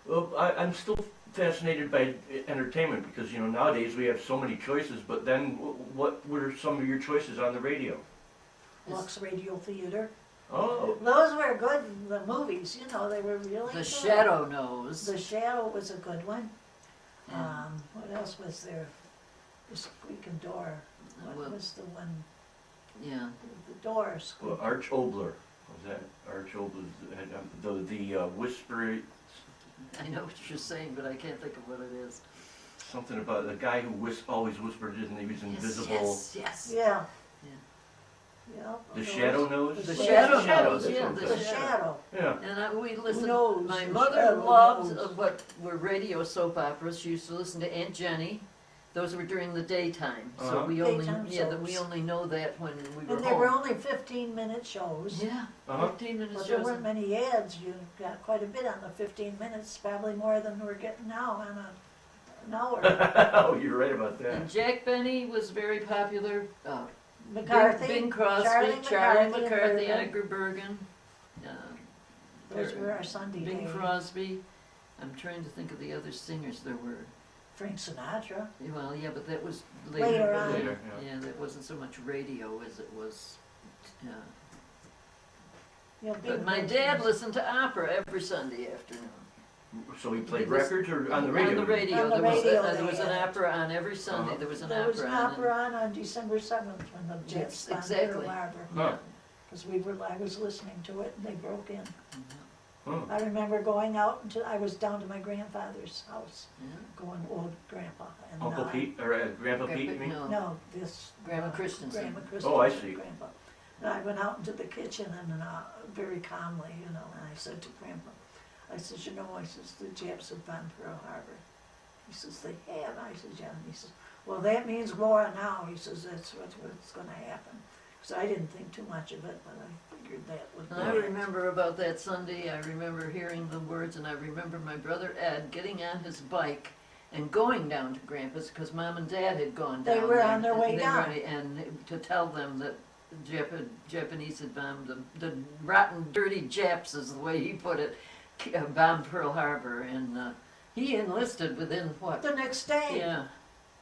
Well, I'm still fascinated by entertainment because, nowadays we have so many choices, but then what were some of your choices on the radio? Lux Radio Theater. Oh, Those were good, the movies, you know, they were really The good. Shadow Knows. The Shadow was a good one. Yeah. What else was there? The Squeaking Door. What Well- was the one? Yeah, The door squeaked. well, Arch Obler, was that Arch Obler, the whisper, I know what you're saying, but I can't think of what it is. something about the guy who always whispered it and he was invisible. Yes. Yeah. Yeah. Yeah. The those- Shadow Knows? The The Shadow Shadow, Knows, that's yeah, what it the The was. Shadow. Yeah. And we listened, knows? my The mother Shadow loved knows. what were radio soap operas. She used to listen to Aunt Jenny. Those were during the daytime, so Uh-huh. we only, Daytime we soaps. only know that when we were And they were home. only 15-minute shows. Yeah, Uh-huh. 15 minutes But there shows. weren't many ads. You got quite a bit on the 15 minutes, probably more than we're getting now on an hour. Oh, you're right about And that. Jack Benny was very popular. McCarthy. Bing Crosby, Charlie Charlie McCarthy and McCarthy, Bergen. Edgar Bergen. Those were our Sunday Bing days. Crosby. I'm trying to think of the other singers there were. Frank Sinatra. Well, yeah, but that was Later later. on. Later, yeah. Yeah, that wasn't so much radio as it was. You know, But big my bands. dad listened to opera every Sunday afternoon. So he played He was- records or on the radio? On the radio. On the there was, radio there they was an had. opera on every Sunday. There was an There was opera an on. opera on December 7th when the Jets bombed Exactly. Pearl Harbor. Huh. Because I was listening to it and they broke in. Huh. I remember going out I was down to my grandfather's house, Yeah. going old grandpa. And, Uncle Pete, or Grandpa Pete, you mean? No. No, this. Grandma Christensen. Grandma Christensen. Oh, I see. Grandpa. And I went out into the kitchen and very calmly, you know, and I said to Grandpa, I says, you know, I says, the Japs have bombed Pearl Harbor. He says, they have. I says, yeah. And he says, well, that means war now. He says, that's what's going to happen. Because I didn't think too much of it, but I figured that would And I remember about that Sunday, I remember hearing the words, and I remember my brother Ed getting on his bike and going down to Grandpa's, because Mom and Dad had gone down They were there, on their way and they down. were- And to tell them that Japanese had bombed them, the rotten, dirty Japs is the way he put it, bombed Pearl Harbor, and he enlisted within what? The next day, Yeah,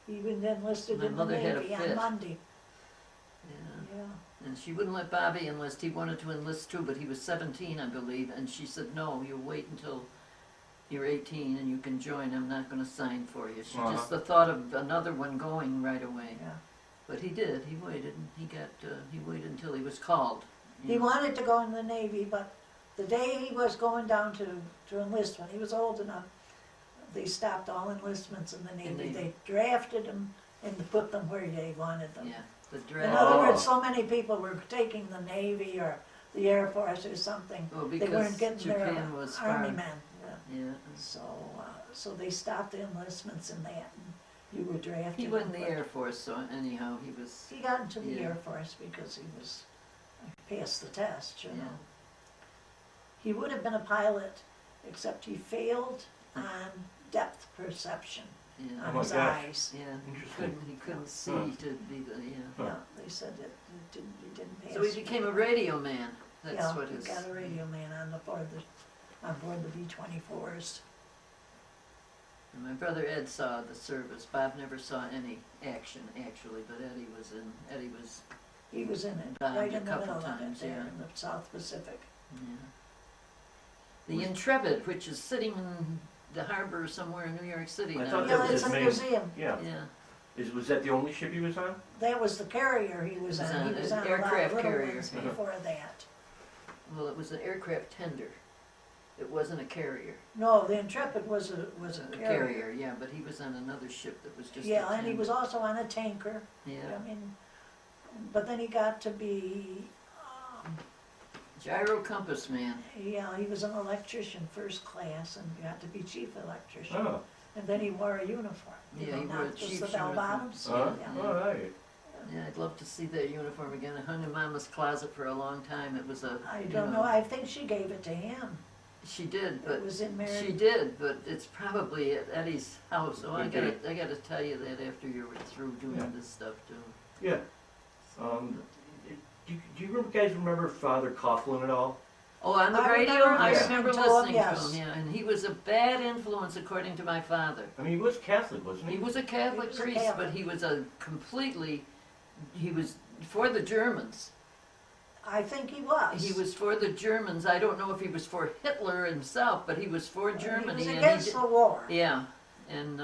he was enlisted My in the mother had a Navy on fit. Monday. yeah. Yeah. And she wouldn't let Bobby enlist. He wanted to enlist too, but he was 17, I believe. And she said, no, you wait until you're 18 and you can join. I'm not going to sign for you. She just the thought of another one going right away. Yeah. But he did. He waited. And he waited until he was called. you He know. wanted to go in the Navy, but the day he was going down to enlist, when he was old enough, they stopped all enlistments in the Navy. Navy. They drafted them and put them where they wanted them. Yeah, the In draft. other Oh. words, so many people were taking the Navy or the Air Force or something. Well, They because weren't getting Japan was their army far. men. Yeah. Yeah. So they stopped the enlistments in that, and you were drafted. He went in the but Air Force, so anyhow, he was. He got into the Yeah. Air Force because he was passed the test, you Yeah. know. He would have been a pilot, except he failed on depth perception Yeah. Oh on my his gosh. eyes. Yeah. Interesting. He couldn't see Huh. to be the. Yeah. Yeah, they said that he didn't pass. So he became a radio man. That's Yeah, what he his. got a radio man on board the B-24s. And my brother Ed saw the service. Bob never saw any action actually, but Eddie was in. Eddie was. He was in it, Bombed right a in the couple middle of it times, there yeah. in the South Pacific. Yeah. The Intrepid, which is sitting in the harbor somewhere in New York City I now. thought that Yeah, was it's his a main- museum. Yeah. Yeah. Was that the only ship he was on? That was the carrier he was It was on. on He was an on a lot of aircraft little carrier. ones Uh-huh. before that. Well, it was an aircraft tender. It wasn't a carrier. No, the Intrepid was a A carrier. yeah, but he was on another ship that was just. a Yeah, and he tender. was also on a tanker. Yeah. I mean, but then he got to be, Gyro compass man. yeah, he was an electrician, first class, and got to be chief electrician. Oh. And then he wore a uniform. you Yeah, know, he wore a not just chief's the bell uniform. bottoms. Oh, all right. Yeah, I'd love to see that uniform again. It hung in Mama's closet for a long time. It was a. I you don't know, I think she gave it to him. She did, but It was in she Mary. did, but it's probably at Eddie's house. Oh, I Could gotta, I gotta tell you that after you're through doing Yeah. this stuff too. Yeah. Do you guys remember Father Coughlin at all? Oh, on the I radio, remember I listening remember to him, listening to yes. him. Yeah, and he was a bad influence according to my father. I mean, he was Catholic, wasn't he? He was a Catholic He was a priest, Catholic. but he was a completely. He was for the Germans. I think he was. He was for the Germans. I don't know if he was for Hitler himself, but he was for Germany. He was and against did- the war. Yeah, and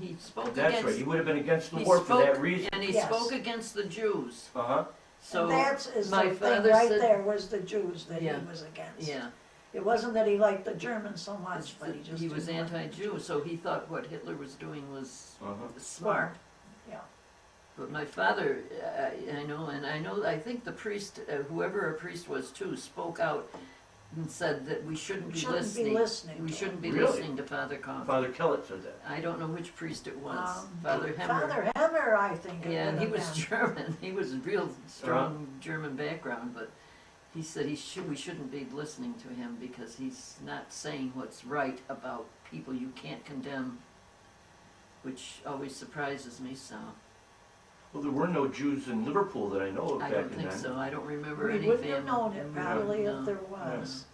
he spoke That's against. right, he would have been against the he war for that spoke- reason. And he Yes. spoke against the Jews. Uh-huh. So And that's is my the thing father right said, there was the Jews that Yeah. he was against. yeah, It wasn't that he liked the Germans so much, it's but he just he was didn't like the anti-Jew, Jews. so he thought what Hitler was doing was Uh-huh. smart. Yeah. But my father, I think the priest, whoever a priest was too, spoke out and said that we shouldn't be Shouldn't listening. be listening. We to shouldn't him. be Really? listening to Father Coffin. Father Kellett said that. I don't know which priest it was. Father Hemmer. Father Hemmer, I think. it Yeah, and would he have was been. German. He was a real strong German background, but he said we shouldn't be listening to him because he's not saying what's right about people you can't condemn, which always surprises me. So Well, there were no Jews in Liverpool that I know of I back don't in think then. so. I don't remember We any wouldn't family. have known it probably No. if there was.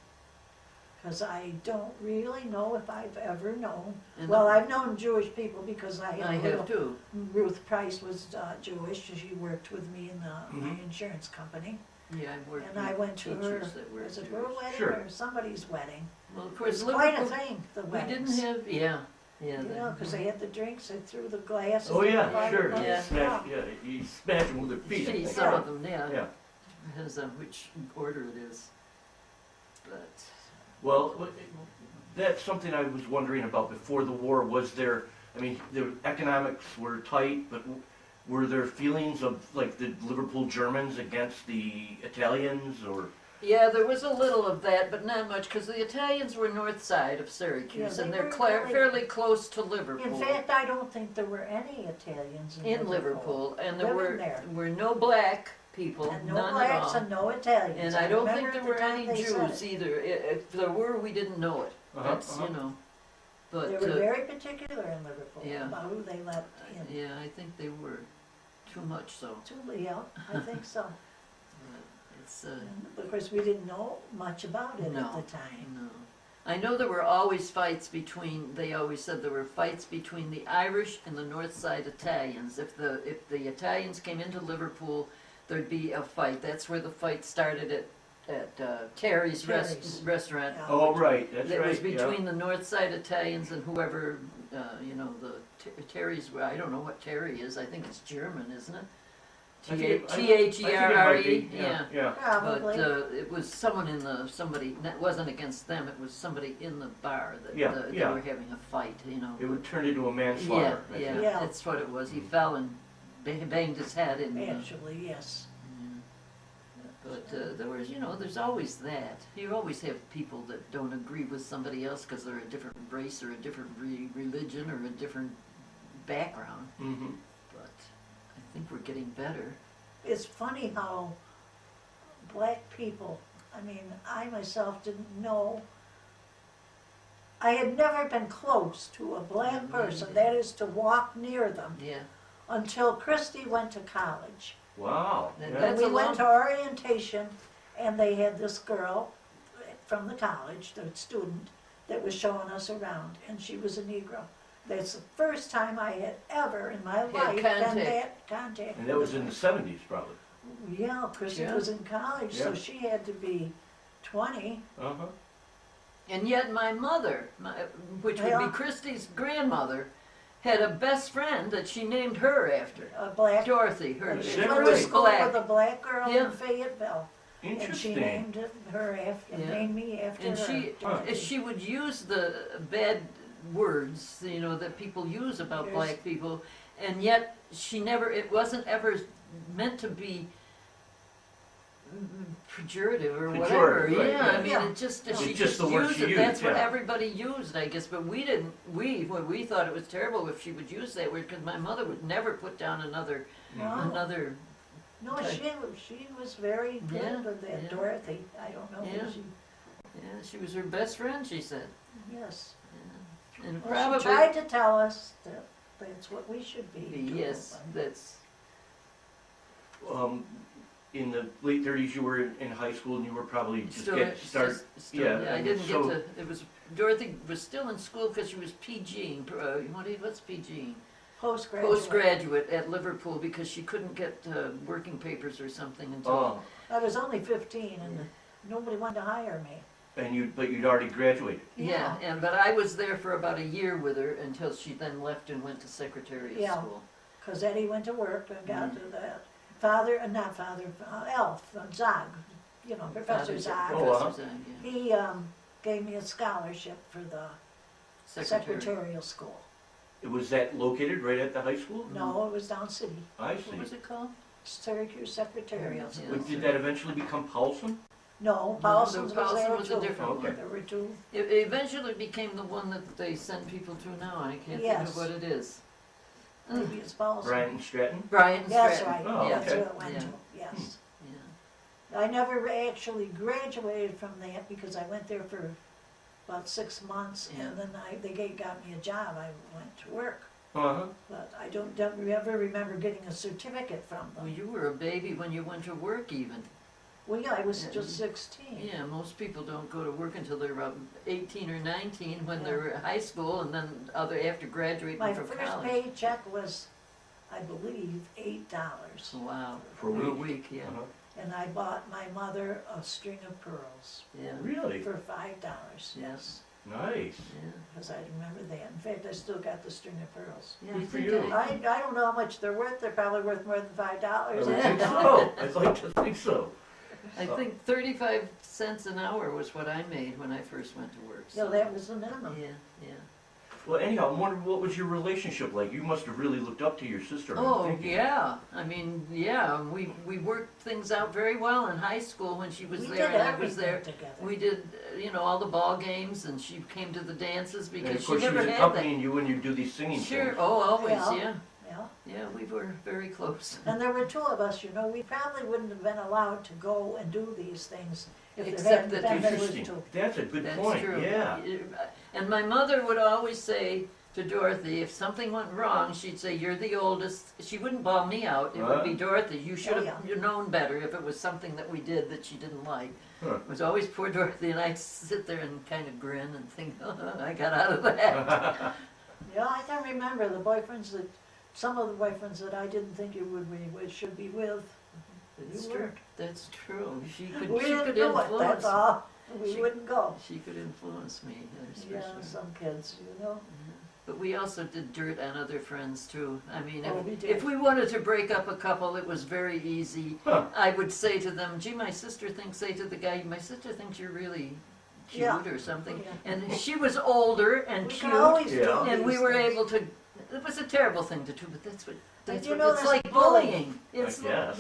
Because I don't really know if I've ever known. And Well, I've known Jewish people because I I had a have little, too. Ruth Price was Jewish. She worked with me in my Mhm. insurance company. Yeah, I worked And I with went to her, teachers that were was it Jewish. her wedding Sure. or somebody's wedding? Well, of It course, was quite a Liverpool. thing, the We weddings. didn't have, yeah. You know, because they had the drinks, they threw the glasses. Oh, in the yeah, sure. fireplace. Yeah. You smash them with their feet. I See, think. some of them, yeah. Yeah. Depends on which order it is. But, Well, that's something I was wondering about before the war. Was there, I mean, the economics were tight, but were there feelings of, like, the Liverpool Germans against the Italians, or? yeah, there was a little of that, but not much, because the Italians were north side of Syracuse, Yeah, and they they're were really- fairly close to Liverpool. In fact, I don't think there were any Italians In Liverpool, and there Living there. were no black people, And no none at blacks all. and no Italians. And I don't remember think there at the were time any they said Jews it. either. If there were, we didn't know it. That's, you know, but, They were very particular in Liverpool yeah. about who they let in. yeah, I think they were too much so. Yeah, I think so. But it's, And of course, we didn't know much about it No. at the time. no. I know there were always fights between, they always said there were fights between the Irish and the north side Italians. If the Italians came into Liverpool, there'd be a fight. That's where the fight started at Terry's Terry's. restaurant. Yeah. Oh, right, that's It right, was yeah. between the north side Italians and whoever, Terry's, I don't know what Terry is, I think it's German, isn't it? I think it might T-H-E-R-R-E, be, yeah. Yeah. Probably. But it was someone somebody, that wasn't against them, it was somebody in the bar that Yeah, they yeah. were having a fight, you know. It would turn into a Yeah, manslaughter. I yeah, think. Yeah. that's what it was, he fell and banged his head in. Actually, yes. But there was, there's always that. You always have people that don't agree with somebody else because they're a different race or a different religion or a different background. Mhm. But I think we're getting better. It's funny how black people, I mean, I myself didn't know. I had never been close to a black person, that is to walk near them, Yeah. until Christy went to college. Wow. That- yeah. that's And we a went long- to orientation, and they had this girl from the college, the student, that was showing us around, and she was a Negro. That's the first time I had ever in my life been contact. that contact. And that was in the 70s, probably. Yeah, Christy Yeah. was in college, so Yeah. she had to be 20. Uh-huh. And yet my mother, which would Yeah. be Christy's grandmother, had a best friend that she named her after. A black. Dorothy, her, She Is that went to right? school black. with a black girl Yeah. in Fayetteville, and she Interesting. named her after, Yeah. named me after And her. Dorothy. she would use the bad words, that people use about Yes. black people, and yet it wasn't ever meant to be pejorative or whatever. Pejorative, right, Yeah, I yeah. mean, Yeah. it just, It's she just just the word used she it, used, that's what yeah. everybody used, I guess, but we thought it was terrible if she would use that word, because my mother would never put down another, No. another, No, she was very good Yeah, with that, yeah. Dorothy. I don't know Yeah. who she, yeah, she was her best friend, she said. yes. And Well, she probably, tried to tell us that that's what we should be doing. yes, that's, In the late 30s, you were in high school, and you were probably just still, getting started. Yeah, I and didn't so- get to, Dorothy was still in school because she was PGing, what's PGing? postgraduate at Liverpool because she couldn't get working papers or something until. Oh, I was only 15 and nobody wanted to hire me. but you'd already graduated. Yeah, but I was there for about a year with her until she then left and went to secretariat Yeah. school. Because Eddie went to work and got Mm. to that. Elf, Zog, Professor Zog. Oh, wow. Professor Zog, yeah. He gave me a scholarship for the secretarial school. Was that located right at the high school? No, it was down city, I What see. was it called? Syracuse Secretarial Yeah. School. But did that eventually become Paulson? No, Paulson's was Paulson there was a too. different Okay. one. There were two. It eventually became the one that they send people to now, and I can't think Yes. of what it is. Maybe it's Paulson. Brian Stratton? Brian That's Stratton. right, Oh, that's okay. who it went to, yes. Yeah. I never actually graduated from that because I went there for about 6 months Yeah. and then they got me a job, I went to work. Uh-huh. But I don't ever remember getting a certificate from Well, them. you were a baby when you went to work even. Well, yeah, I was Yeah. just 16. Yeah, most people don't go to work until they're about 18 or 19 when Yeah. they're at high school and then after graduating My from first college. paycheck was, I believe, $8. Wow. For a week? yeah. Uh-huh. And I bought my mother a string of pearls Yeah. Really? for $5, Yeah. yes. Nice. Yeah. Because I remember that. In fact, I still got the string of pearls. Yeah, Good I for think you. I don't know how much they're worth. They're probably worth more than I $5. would think so. I'd like to think so. I think 35 cents an hour was what I made when I first went to work. No, so- that was the minimum. Yeah, yeah. Well, anyhow, I'm wondering, what was your relationship like? You must have really looked up to your sister. I'm Oh, thinking. yeah. I mean, yeah, we worked things out very well in high school when she was We there did and I was everything there. together. We did, all the ball games and she came to the dances And because of she course, she never was had that. accompanying you when you do these singing Sure, things. oh, always, Yeah. yeah. Yeah. Yeah, we were very close. And there were two of us, we probably wouldn't have been allowed to go and do these things if there Except hadn't that been there was Interesting. two. That's a good That's point, true. yeah. And my mother would always say to Dorothy, if something went wrong, she'd say, "You're the oldest." She wouldn't bawl me out. It would be Huh? Dorothy. You should have yeah. known better if it was something that we did that she didn't like. Huh. It was always poor Dorothy, and I'd sit there and kind of grin and think, "Oh, I got out of that." Yeah, I can remember some of the boyfriends that I didn't think you should be with. It's You true. weren't. That's true. She could. We she didn't could do it, influence. that's all. We She- wouldn't go. She could influence me, especially. Yeah, some kids, But we also did dirt on other friends too. I mean, Oh, we did. if we wanted to break up a couple, it was very easy. Huh. I would say to them, "Gee, my sister thinks," say to the guy, "My sister thinks you're really cute," Yeah. or something. Yeah. And she was older and We cute, can always do Yeah. and we these were things. able to. It was a terrible thing to do, but that's what. That's you what know, it's there's like bullying. bullying. It's guess.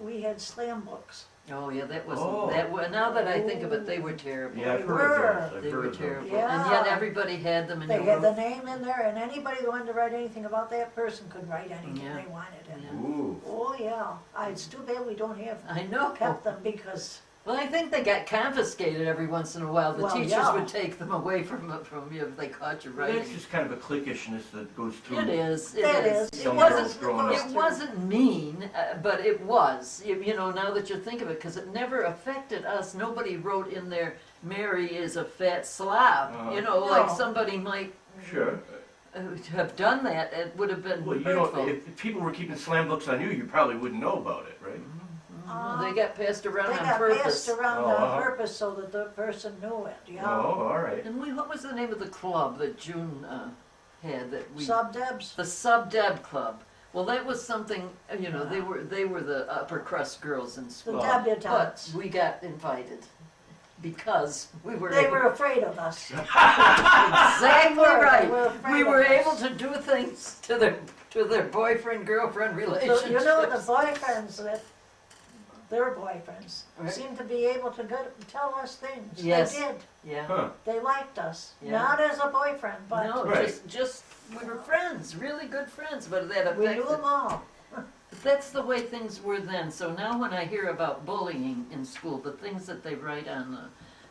We had slam books. Oh yeah, that was Oh. that. Now that I think of it, they were terrible. Yeah, I've They heard of were. those. I've They heard were of those. terrible, Yeah. and yet everybody had them. And They you had were- the name in there, and anybody who wanted to write anything about that person could write anything Yeah. they wanted. And Yeah. Ooh. oh yeah, it's too bad we don't have I know. kept them because Well, I think they got confiscated every once in a while. The Well, teachers yeah. would take them away from you if they caught you Well, writing. that's just kind of a cliquishness that goes through. It is. It that is. is. It Some wasn't. girls growing up. It wasn't mean, but it was. Now that you think of it, because it never affected us. Nobody wrote in there, "Mary is a fat slob." Like No. somebody might Sure. have done that. It would have been Well, hurtful. if people were keeping slam books on you, you probably wouldn't know about it, right? They got passed around they on got purpose. passed around Oh, on uh-huh. purpose so that the person knew it. Oh, Yeah, all right. And what was the name of the club that June had that we? sub-debs. The Sub Deb Club. Well, that was something. They were the upper crust girls in The school. debutantes. But we got invited because we were. They able, were afraid of us. exactly They were right. afraid We of were us. able to do things to their boyfriend girlfriend relationships. So, the boyfriends their boyfriends Right. seemed to be able to tell us things. Yes. They did. Yeah. Huh. They liked us. Yeah. Not as a boyfriend, but No, Right. just we were friends, really good friends. But that we affected. knew them all. That's the way things were then. So now when I hear about bullying in school, the things that they write on the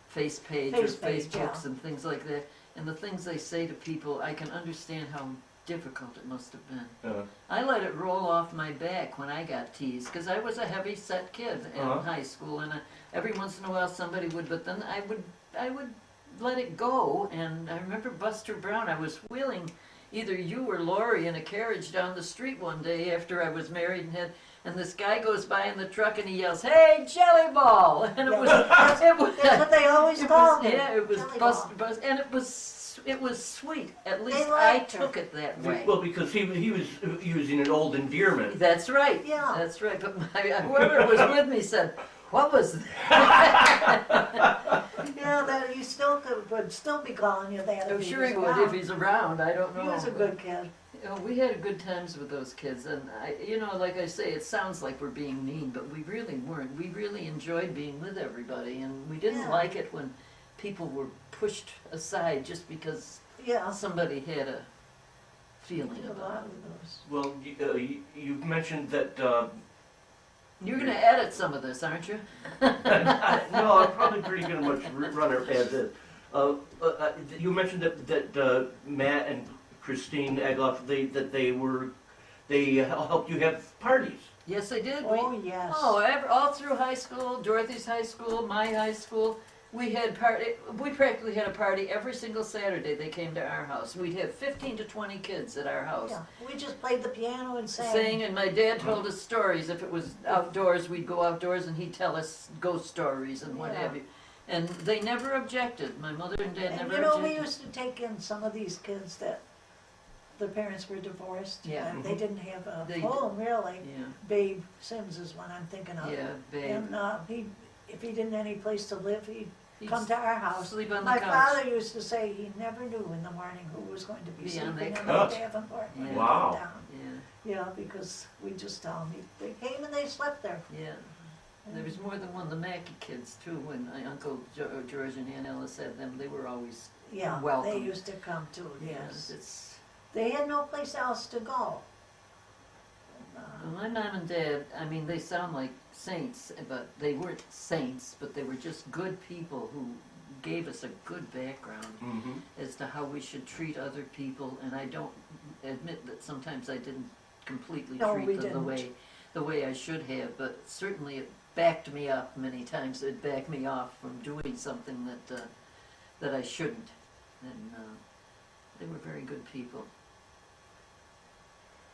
face page or Face page, Facebooks yeah. and things like that, and the things they say to people, I can understand how difficult it must have been. I let it roll off my back when I got teased, because I was a heavy-set kid in Uh-huh. high school, and every once in a while somebody would, but then I would let it go. And I remember Buster Brown, I was wheeling either you or Lori in a carriage down the street one day after I was married and this guy goes by in the truck and he yells, "Hey, jelly ball!" And it was, That's what they always called it. yeah, it was Jelly bust, ball. bust, and it was sweet. At least I liked her. took it that way. Well, because he was using an old endearment. That's right. Yeah. That's right. But whoever was with me said, "What was that?" Yeah, that you still would still be calling you that. I'm if he sure he was would if around. he's around. I don't know. He was a good kid. You know, we had good times with those kids, and like I say, it sounds like we're being mean, but we really weren't. We really enjoyed being with everybody, and we didn't Yeah. like it when people were pushed aside just because Yeah. somebody had a feeling Did a about lot it. of those. Well, you mentioned that, You're going to edit some of this, aren't you? no, I'm probably pretty good at much runner as is. You mentioned that Matt and Christine Egloff, they helped you have parties. Yes, I did. Oh, yes. All through high school, Dorothy's high school, my high school, we practically had a party every single Saturday they came to our house. We'd have 15 to 20 kids at our house. Yeah, we just played the piano and sang. Sang, and my dad told us stories. If it was outdoors, we'd go outdoors and he'd tell us ghost stories and what Yeah. have you. And they never objected. My mother and dad And never you know, objected. we used to take in some of these kids that the parents were divorced. Yeah. And they didn't have a They home, really. Yeah, Babe Sims is one I'm thinking of. yeah, babe. And if he didn't have any place to live, he'd He'd come to our house. sleep on the My couch. father used to say he never knew in the morning who was going to be Be on sleeping that in couch. the Davenport when he Wow. went down. Yeah, Yeah, because we just tell them, they came and they slept there. yeah. There was more than one of the Mackey kids too. When my Uncle George and Aunt Ellis had them, they were always Yeah, welcome. they used to come too, yes. It's They had no place else to go. well, my mom and dad. I mean, they sound like saints, but they weren't saints. But they were just good people who gave us a good background Mm-hmm. as to how we should treat other people. And I don't admit that sometimes I didn't completely No, treat we them didn't. the way I should have. But certainly it backed me up many times. It backed me off from doing something that I shouldn't. And they were very good people.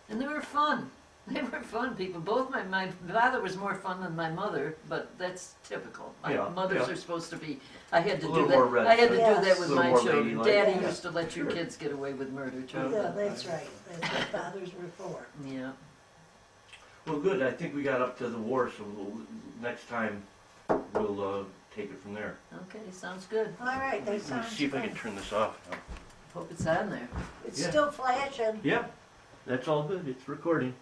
And they were fun. They were fun people. Both my father was more fun than my mother, but that's typical. My Yeah, mothers yeah. are supposed to be. I had to A do little that. more red. I had to do Yes. that with A little my more children. ladylike. Daddy Yeah. used to let your Sure. kids get away with murder too. Yeah, that's right. That's what fathers were for. Yeah. Well, good. I think we got up to the war, so next time we'll take it from there. Okay, sounds good. All right, Let me that sounds see if I can good. turn this off now. Hope it's on there. It's Yeah. still flashing. Yeah, that's all good. It's recording.